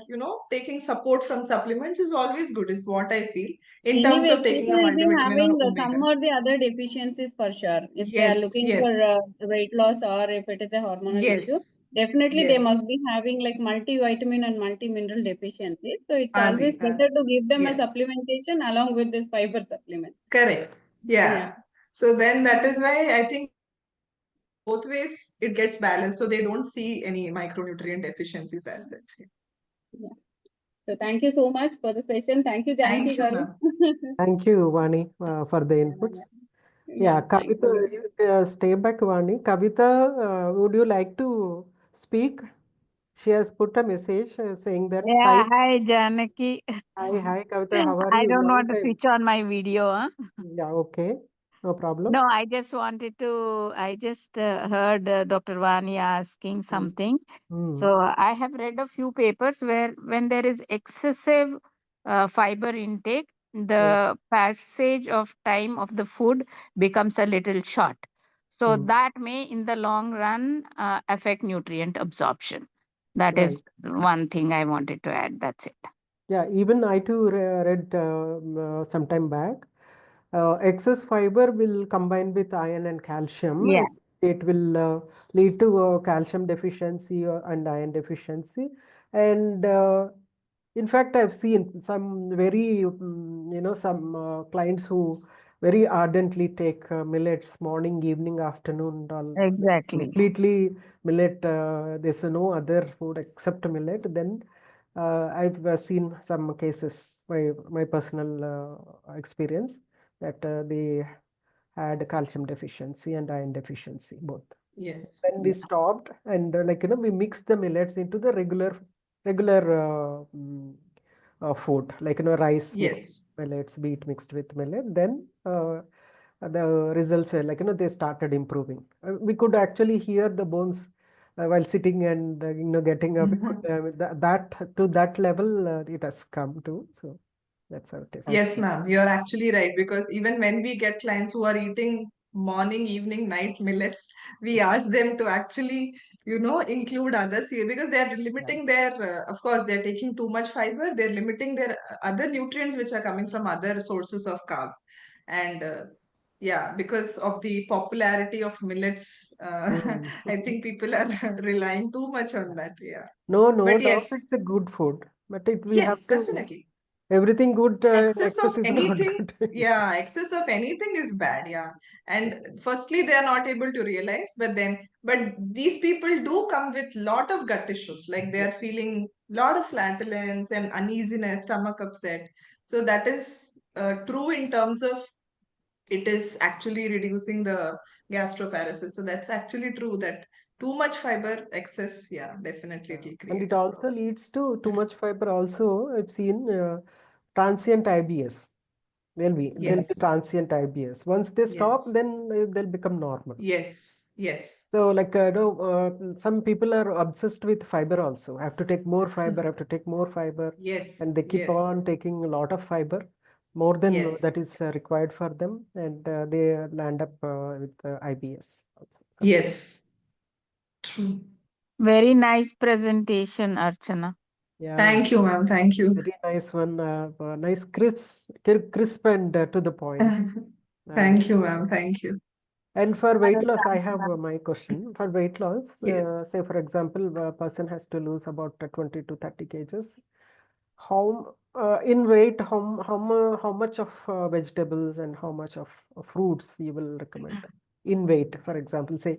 taking support from supplements is always good, is what I feel, in terms Anyways, of taking people a will be multivitamin having or omega. some or the other deficiencies for sure. If they are Yes, looking yes, for weight loss or if it is a hormonal issue, yes, definitely they must yes. be having like multivitamin and multi-mineral deficiencies. So it's always Adi, better to give them a yes, supplementation along with this fiber supplement. correct. Yeah. Yeah. So then that is why I think both ways it gets balanced. So they don't see any micronutrient deficiencies as such. Yeah. So thank you so much for the session. Thank you, Thank Janaki you, garu. ma'am. Thank you, Vani, for the inputs. Yeah, Thank Kavita, you. stay back, Vani. Kavita, would you like to speak? She has put a message saying that, Yeah, hi, hi Janaki. hi, Kavita, how are I you? don't Long want to time. switch on my video. Huh? Yeah, okay. No problem. No, I just heard Dr. Vani asking something. Hmm. So I have read a few papers where when there is excessive fiber intake, Yes. the passage of time of the food becomes a little short. So that may in the long run affect nutrient absorption. That Right. is one thing I wanted to add. That's it. Yeah, even I too read some time back. Excess fiber will combine with iron and calcium. Yeah. It will lead to calcium deficiency and iron deficiency. And in fact, I've seen some very, some clients who very ardently take millets morning, evening, afternoon, all Exactly. completely millet. There's no other food except millet. Then I've seen some cases, my personal experience, that they had calcium deficiency and iron deficiency both. Yes. Then we stopped and we mixed the millets into the regular food, rice mixed Yes. with millets, wheat mixed with millet. Then the results they started improving. We could actually hear the bones while sitting and getting up. We could, that to that level it has come to. So that's how it is. Yes, ma'am. You're actually right. Because even when we get clients who are eating morning, evening, night millets, we ask them to actually include others here, because they're limiting their, of course, they're taking too much fiber, they're limiting their other nutrients which are coming from other sources of carbs. And yeah, because of the popularity of millets, I think people are relying too much on that. Yeah. No, no But doubt yes, it's a good food, but we have yes, to, definitely. everything good, Excess excess of is not anything, good. yeah, excess of anything is bad. Yeah. And firstly, they are not able to realize, but these people do come with lot of gut issues, like they are feeling lot of flatulence and uneasiness, stomach upset. So that is true in terms of it is actually reducing the gastroparesis. So that's actually true that too much fiber, excess, yeah, definitely it will And create it a also problem. leads to too much fiber also. I've seen transient IBS. There'll be Yes, transient IBS. Once they stop, yes, then they'll become normal. yes, yes. So like some people are obsessed with fiber also. Have to take more fiber, have to take more fiber, Yes, and they keep yes, on taking a lot of fiber, more than yes, that is required for them, and they land up with IBS also. yes. True. Very nice presentation, Archana. Yeah, Thank you, ma'am. Thank you. very nice one. Nice, crisp and to the point. Uh, Thank you, ma'am. Thank you. And for weight loss, I have my question. For weight loss, Yeah. say for example, a person has to lose about 20 to 30 kgs. How in weight, how much of vegetables and how much of fruits you will recommend in weight? For example, say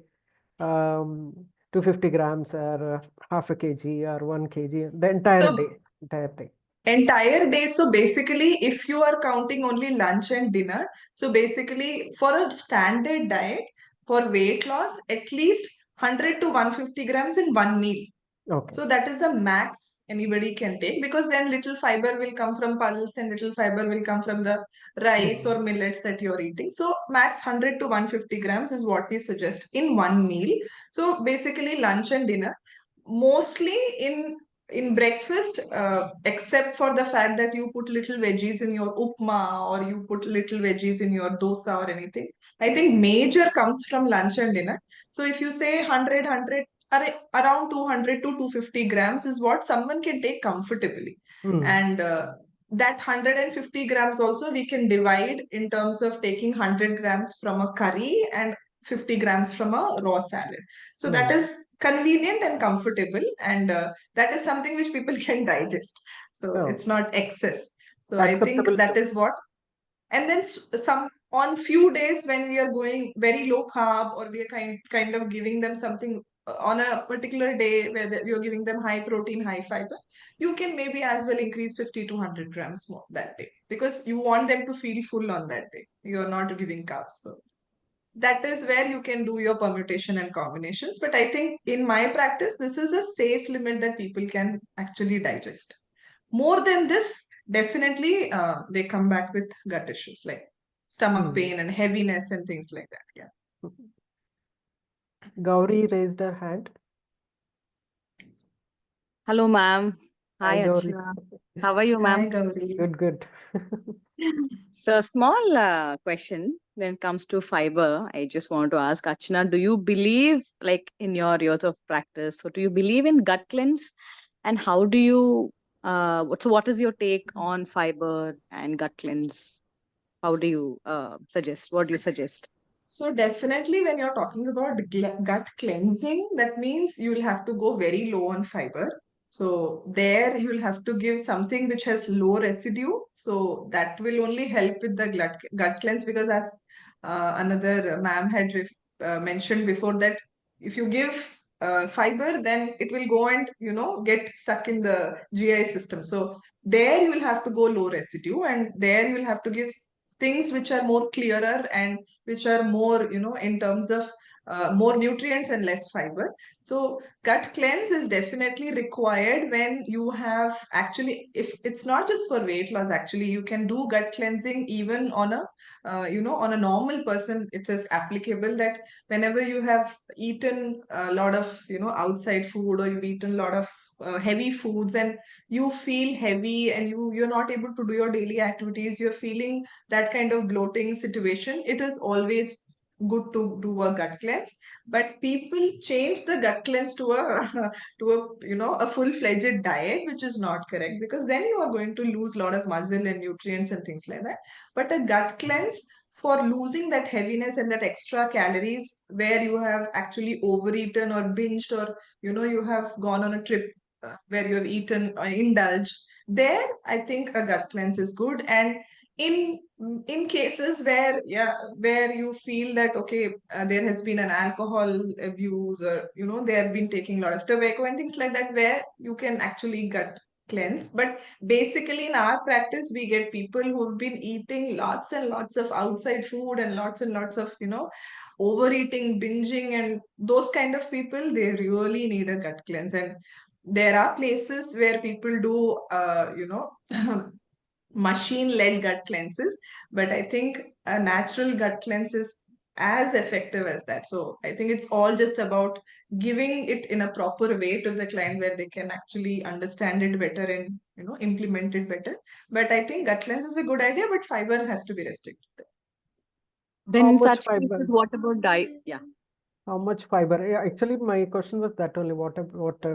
250 grams or half a kg or 1 kg, the entire So day, entire day. entire day. So basically, if you are counting only lunch and dinner, so basically for a standard diet for weight loss, at least 100 to 150 grams in one meal. Okay. So that is the max anybody can take, because then little fiber will come from pulse and little fiber will come from the rice or millets that you're eating. So max 100 to 150 grams is what we suggest in one meal. So basically lunch and dinner, mostly in breakfast, except for the fact that you put little veggies in your upma or you put little veggies in your dosa or anything. I think major comes from lunch and dinner. So if you say 100 around 200 to 250 grams is what someone can take comfortably. Mm. And that 150 grams also we can divide in terms of taking 100 grams from a curry and 50 grams from a raw salad. So that Mm. is convenient and comfortable, and that is something which people can digest. So Oh, it's not excess. So I think acceptable that too. is what. And then some on few days when we are going very low carb, or we are kind of giving them something on a particular day where we are giving them high protein, high fiber, you can maybe as well increase 50 to 100 grams more that day, because you want them to feel full on that day. You are not giving carbs. So that is where you can do your permutation and combinations. But I think in my practice, this is a safe limit that people can actually digest. More than this, definitely they come back with gut issues like stomach Mm. pain and heaviness and things like that. Yeah. Gauri raised her hand. Hello, ma'am. Hi, Hi, Gauri. Archana. How are you, Hi, ma'am? Gauri. Good, good. So, small question when it comes to fiber. I just want to ask Archana, do you believe, like in your years of practice, so do you believe in gut cleanse? And how do you, so what is your take on fiber and gut cleanse? How do you suggest? What do you suggest? So definitely when you're talking about gut cleansing, that means you will have to go very low on fiber. So there you will have to give something which has low residue. So that will only help with the gut cleanse, because as another ma'am had mentioned before, that if you give fiber, then it will go and get stuck in the GI system. So there you will have to go low residue, and there you will have to give things which are more clearer and which are more, in terms of more nutrients and less fiber. So gut cleanse is definitely required when you have, actually, if it's not just for weight loss, actually you can do gut cleansing even on a on a normal person. It is applicable that whenever you have eaten a lot of outside food, or you've eaten a lot of heavy foods, and you feel heavy and you're not able to do your daily activities, you're feeling that kind of bloating situation, it is always good to do a gut cleanse, but people change the gut cleanse to a to a full-fledged diet, which is not correct, because then you are going to lose a lot of muscle and nutrients and things like that. But a gut cleanse for losing that heaviness and that extra calories where you have actually overeaten or binged, or you have gone on a trip where you have eaten or indulged, there I think a gut cleanse is good. And in in cases where where you feel that okay, there has been an alcohol abuse, or they have been taking a lot of tobacco and things like that, where you can actually gut cleanse. But basically in our practice we get people who've been eating lots and lots of outside food and lots of overeating, binging, and those kind of people, they really need a gut cleanse. And there are places where people do machine-led gut cleanses, but I think a natural gut cleanse is as effective as that. So I think it's all just about giving it in a proper way to the client where they can actually understand it better and implement it better. But I think gut cleanse is a good idea, but fiber has to be restricted. Then How in much such fiber? cases, what about diet? Yeah. How much fiber? Yeah, actually, my question was that only what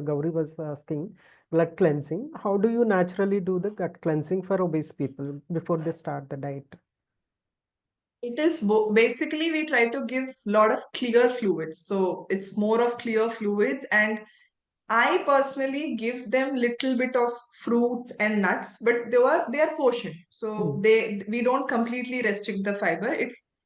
Gauri was asking. Blood cleansing. How do you naturally do the gut cleansing for obese people before they start the diet? It is basically we try to give a lot of clear fluids. So it's more of clear fluids, and I personally give them little bit of fruits and nuts, but they are portioned. So we don't completely restrict the fiber.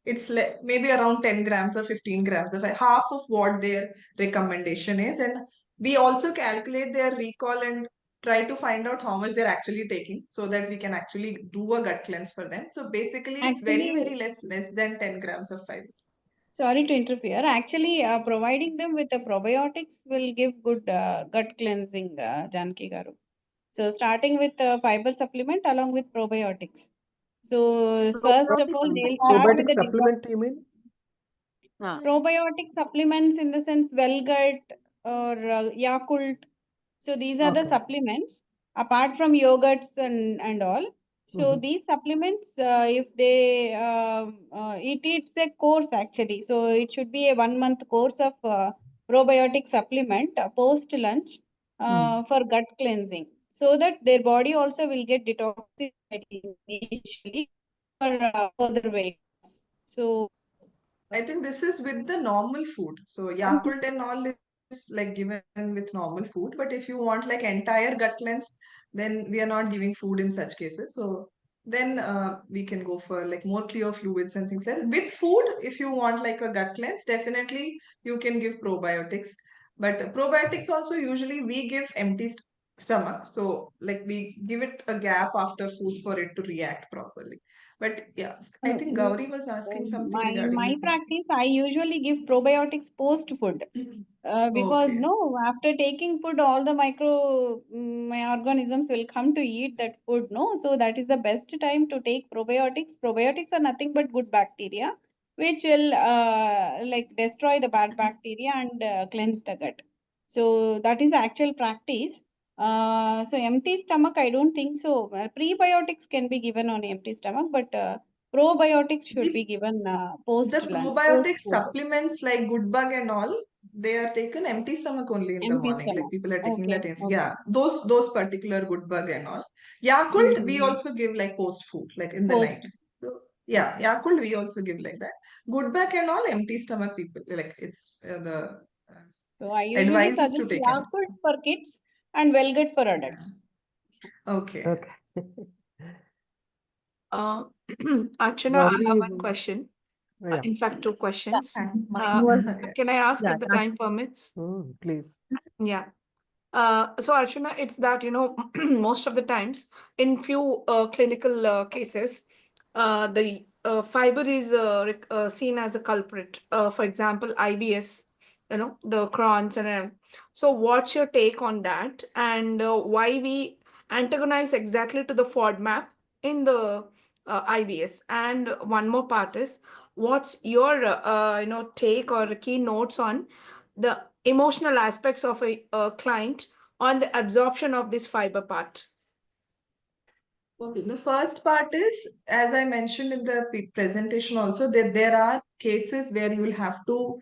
It's maybe around 10 grams or 15 grams of half of what their recommendation is. And we also calculate their recall and try to find out how much they're actually taking, so that we can actually do a gut cleanse for them. So basically it's very, Actually, very less than 10 grams of fiber. sorry to interfere. Actually, providing them with the probiotics will give good gut cleansing, Janki Garu. So starting with fiber supplement along with probiotics. So first of all, they'll start with Probiotic the supplement, you mean? probiotic supplements, in the sense Wellgut or Yakult. So these are the Okay. supplements apart from yogurts and all. So these supplements, if they it's a course actually. So it should be a 1 month course of probiotic supplement post lunch for gut cleansing, so that their body also will get detoxified initially for further weight loss. So I think this is with the normal food. So Yakult and all is like given with normal food. But if you want like entire gut cleanse, then we are not giving food in such cases. So then we can go for like more clear fluids and things like that. With food, if you want like a gut cleanse, definitely you can give probiotics. But probiotics also usually we give empty stomach. So like we give it a gap after food for it to react properly. But yeah, I think Gauri was asking something in regarding my this. practice, I usually give probiotics post food. Because Okay. no, after taking food, all the microorganisms will come to eat that food. No, so that is the best time to take probiotics. Probiotics are nothing but good bacteria, which will like destroy the bad bacteria and cleanse the gut. So that is the actual practice. So empty stomach, I don't think so. Prebiotics can be given on empty stomach, but probiotics should be given The post lunch, post probiotic food. supplements like Good Bug and all, they are taken empty stomach only in the Empty morning. Like stomach. people are taking Okay, that in. okay. Yeah, those particular Good Bug and all. Yakult we also give like post food, like in the Post. night. So yeah, Yakult we also give like that. Good Bug and all empty stomach people, like it's the So I usually advice is to suggest take empty Yakult for kids and Wellgut for stomach. adults. Yeah. Okay. Okay. Archana, I have Gauri, one question. yeah. In fact, two questions. Mine was Can I ask yeah, if the time permits? Please. Yeah. So Archana, it's that, most of the times in few clinical cases, the fiber is seen as a culprit. For example, IBS, the Crohn's and so what's your take on that, and why we antagonize exactly to the FODMAP in the IBS? And one more part is, what's your take or key notes on the emotional aspects of a client on the absorption of this fiber part? Okay, the first part is, as I mentioned in the presentation also, that there are cases where you will have to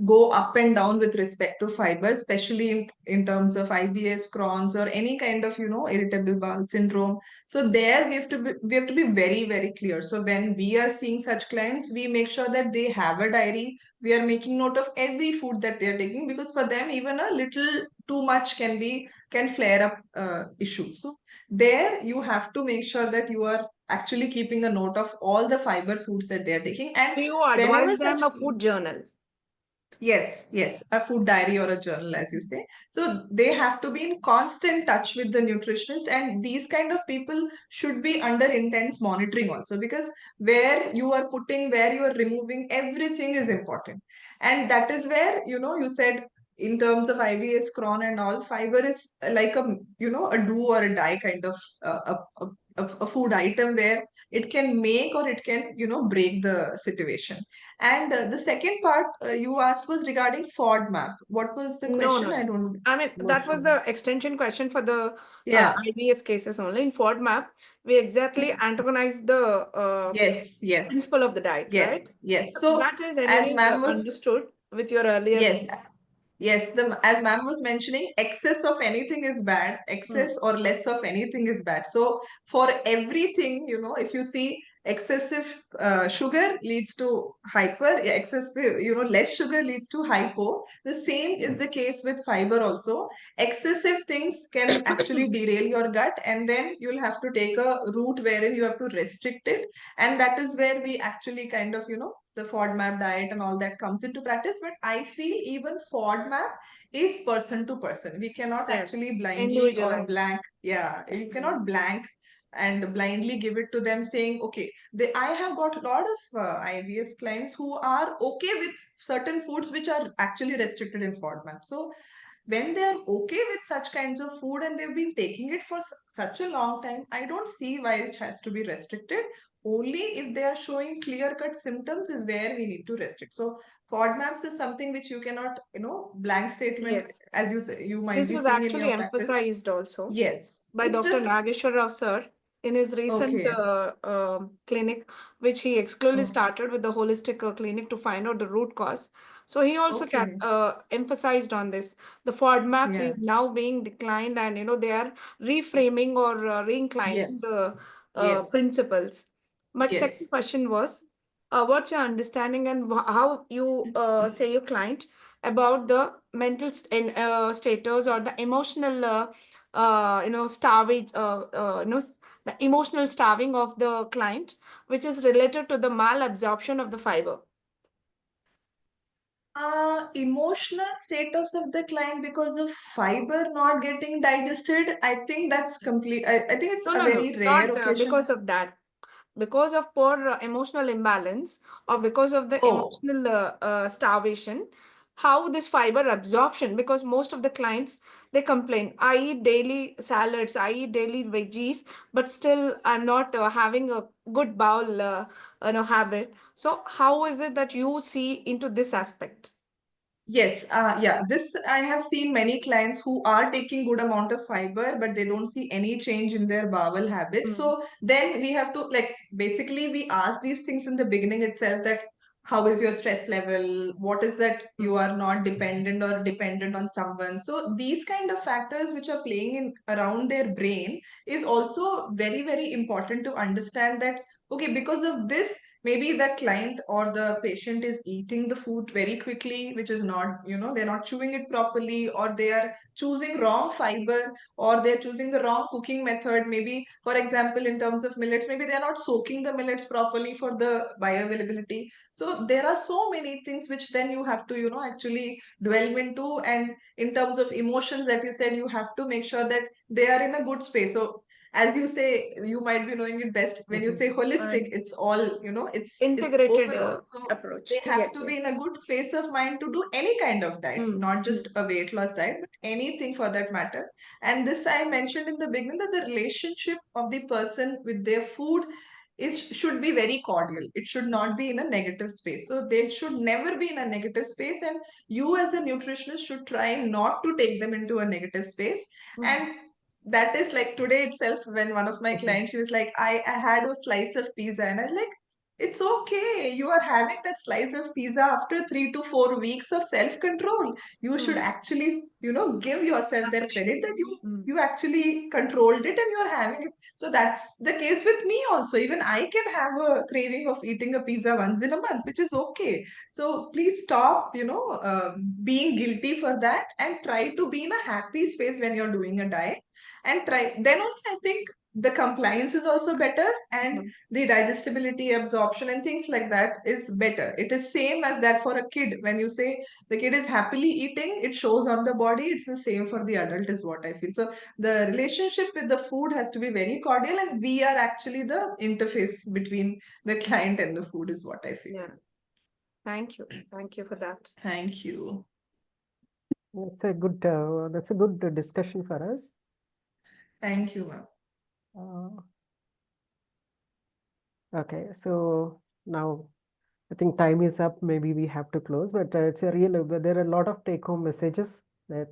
go up and down with respect to fiber, especially in terms of IBS, Crohn's, or any kind of, irritable bowel syndrome. So there we have to be very, very clear. So when we are seeing such clients, we make sure that they have a diary. We are making note of every food that they are taking, because for them, even a little too much can flare up issues. So there you have to make sure that you are actually keeping a note of all the fiber foods that they are taking. And Do you whenever advise them such, a food journal? yes, a food diary or a journal, as you say. So they have to be in constant touch with the nutritionist, and these kind of people should be under intense monitoring also, because where you are putting, where you are removing, everything is important. And that is where, you said in terms of IBS, Crohn and all, fiber is like a do or a die kind of a food item, where it can make or it can, break the situation. And the second part you asked was regarding FODMAP. What was the No, question? no, I no. don't. I mean, that was the extension question for the Yeah. IBS cases only. In FODMAP, we exactly antagonize the Yes. principle of the diet, right? Yes. So So that is as anyways ma'am was, understood with your earlier. yes, yes, as ma'am was mentioning, excess of anything is bad, Mm. excess or less of anything is bad. So for everything, if you see, excessive sugar leads to hyper, excessive, less sugar leads to hypo. The same is the case with fiber also. Excessive things can actually derail your gut, and then you'll have to take a route wherein you have to restrict it. And that is where we actually kind of, the FODMAP diet and all that comes into practice. But I feel even FODMAP is person to person. We cannot Yes, actually blindly or individualized. blank, yeah, you cannot blank and blindly give it to them saying, okay, I have got a lot of IBS clients who are okay with certain foods which are actually restricted in FODMAP. So when they are okay with such kinds of food and they've been taking it for such a long time, I don't see why it has to be restricted. Only if they are showing clear cut symptoms is where we need to restrict. So FODMAPs is something which you cannot, blank statement, Yes. as you say, you might This be was seeing in actually your practice. emphasized also Yes, by it's Dr. just Nageshwar Rao sir in his recent okay. clinic, which he exclusively Oh, started with the holistic clinic to find out the root cause. So he also okay. emphasized on this. The FODMAP Yeah. is now being declined, and they are reframing or reinclining Yes. the Yes. principles. But second Yes. question was, what's your understanding and how you say your client about the mental status or the emotional starving, the emotional starving of the client, which is related to the malabsorption of the fiber. Emotional status of the client because of fiber not getting digested. I think that's complete. I think it's No, a no, no, very rare not occasion. because of that. Because of poor emotional imbalance or because of the Oh, emotional starvation, how this fiber absorption, because most of the clients, they complain, I eat daily salads, I eat daily veggies, but still I'm not having a good bowel habit. So how is it that you see into this aspect? yes, yeah. This I have seen many clients who are taking good amount of fiber, but they don't see any change in their bowel habits. Mm. So then we have to, like, basically we ask these things in the beginning itself, that how is your stress level? What is that you Mm. are not dependent or dependent on someone? So these kind of factors which are playing in around their brain is also very, very important to understand that, okay, because of this, maybe the client or the patient is eating the food very quickly, which is not, they're not chewing it properly, or they are choosing wrong fiber, or they're choosing the wrong cooking method. Maybe, for example, in terms of millets, maybe they're not soaking the millets properly for the bioavailability. So there are so many things which then you have to, actually delve into. And in terms of emotions that you said, you have to make sure that they are in a good space. So as you say, you might be knowing it best, when you say holistic, And it's all, it's integrated overall. So approach. they have Yes, to be yes. in a good space of mind to do any kind of diet, Mm. not Mm. just a weight loss diet, but anything for that matter. And this I mentioned in the beginning, that the relationship of the person with their food should be very cordial. It should not be in a negative space. So they should never be in a negative space, and you as a nutritionist should try not to take them into a negative space. Mm. And that is like today itself, when one of my clients, she was like, I had a slice of pizza, and I was like, it's okay. You are having that slice of pizza after 3 to 4 weeks of self-control. You should actually, give yourself that credit that you actually controlled it and you're having it. So that's the case with me also. Even I can have a craving of eating a pizza once in a month, which is okay. So please stop, being guilty for that, and try to be in a happy space when you're doing a diet, and try. Then only I think the compliance is also better, and the digestibility, absorption, and things like that is better. It is same as that for a kid. When you say the kid is happily eating, it shows on the body. It's the same for the adult, is what I feel. So the relationship with the food has to be very cordial, and we are actually the interface between the client and the food, is what I feel. Yeah. Thank you. Thank you for that. Thank you. That's a good discussion for us. Thank you, ma'am. Okay, so now I think time is up. Maybe we have to close, but it's a real. There are a lot of take-home messages. That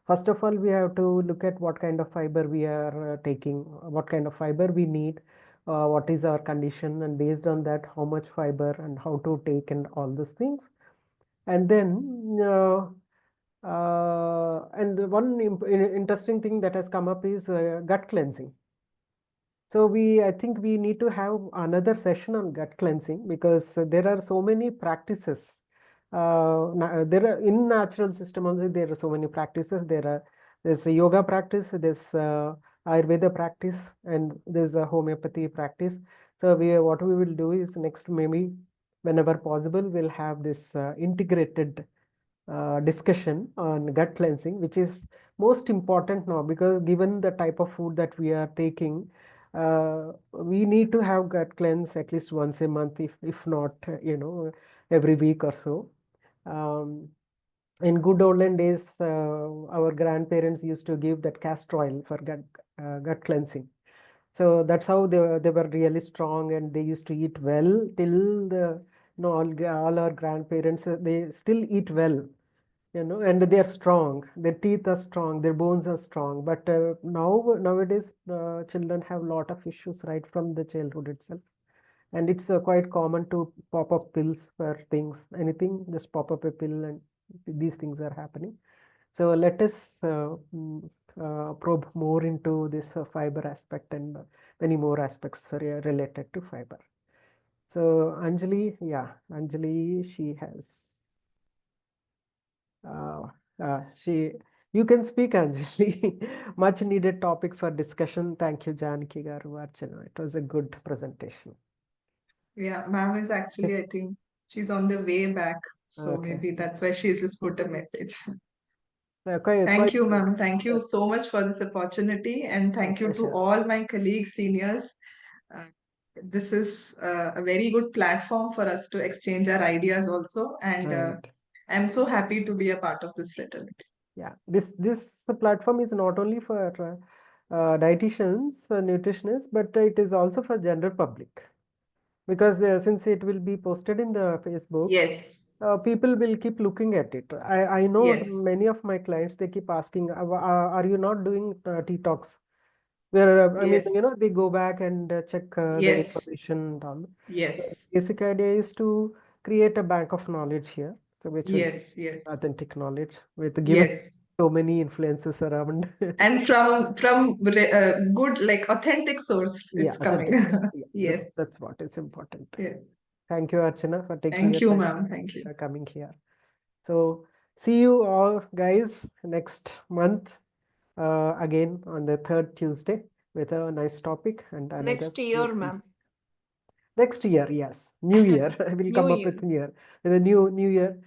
first of all, we have to look at what kind of fiber we are taking, what kind of fiber we need, what is our condition, and based on that, how much fiber and how to take, and all those things. And then, and one interesting thing that has come up is gut cleansing. So I think we need to have another session on gut cleansing, because there are so many practices. There are in natural system also, there are so many practices. There's a yoga practice, there's Ayurveda practice, and there's a homeopathy practice. So what we will do is next, maybe whenever possible, we'll have this integrated discussion on gut cleansing, which is most important now, because given the type of food that we are taking, we need to have gut cleanse at least once a month, if not, every week or so. In good olden days, our grandparents used to give that castor oil for gut cleansing. So that's how they were really strong, and they used to eat well till all our grandparents, they still eat well, and they are strong. Their teeth are strong, their bones are strong. But nowadays, children have a lot of issues right from the childhood itself, and it's quite common to pop up pills for things. Anything, just pop up a pill, and these things are happening. So let us probe more into this fiber aspect, and many more aspects related to fiber. So Anjali, she has. You can speak, Anjali. Much needed topic for discussion. Thank you, Janaki Garu, Archana. It was a good presentation. Yeah, ma'am is actually, I think she's on the way back. So Okay. maybe that's why she's just put a message. Quite Thank you, ma'am. Thank you so much for this opportunity. And thank you to pleasure. all my colleagues, seniors. This is a very good platform for us to exchange our ideas also. And Right. I'm so happy to be a part of this fraternity. Yeah, this platform is not only for dietitians, nutritionists, but it is also for general public, because since it will be posted in the Facebook, Yes, people will keep looking at it. I know yes, many of my clients, they keep asking, are you not doing Teatalks? Where I mean, yes, they go back and check the yes, information and all. yes, So basic idea is to create a bank of knowledge here, so which will yes, yes, authentic knowledge with given yes. so many influences around. And from good, like authentic source, Yeah, it's coming. authentic. Yeah, Yes, that's what is important. yes. Thank you, Archana, for taking Thank your you, time ma'am. Thank you. coming here. So see you all guys next month again on the third Tuesday with a nice topic and another. Next year, ma'am. Next year, yes, new year. I will come New up year. with a new year.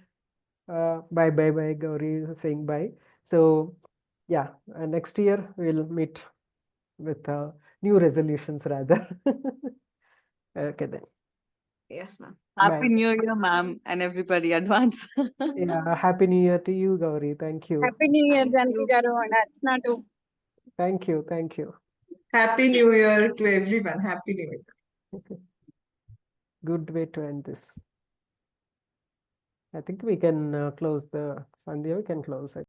Bye, Gauri, saying bye. So yeah, next year we'll meet with new resolutions rather. Okay then. Yes, ma'am. Happy Bye. New Year, ma'am, and everybody advance. Yeah, Happy New Year to you, Gauri. Thank you. Happy New Year, Thank Janki you. Garu and Archana too. Thank you. Thank you. Happy New Year to everyone. Happy New Year. Good way to end this. I think we can close the Sandhya. We can close it.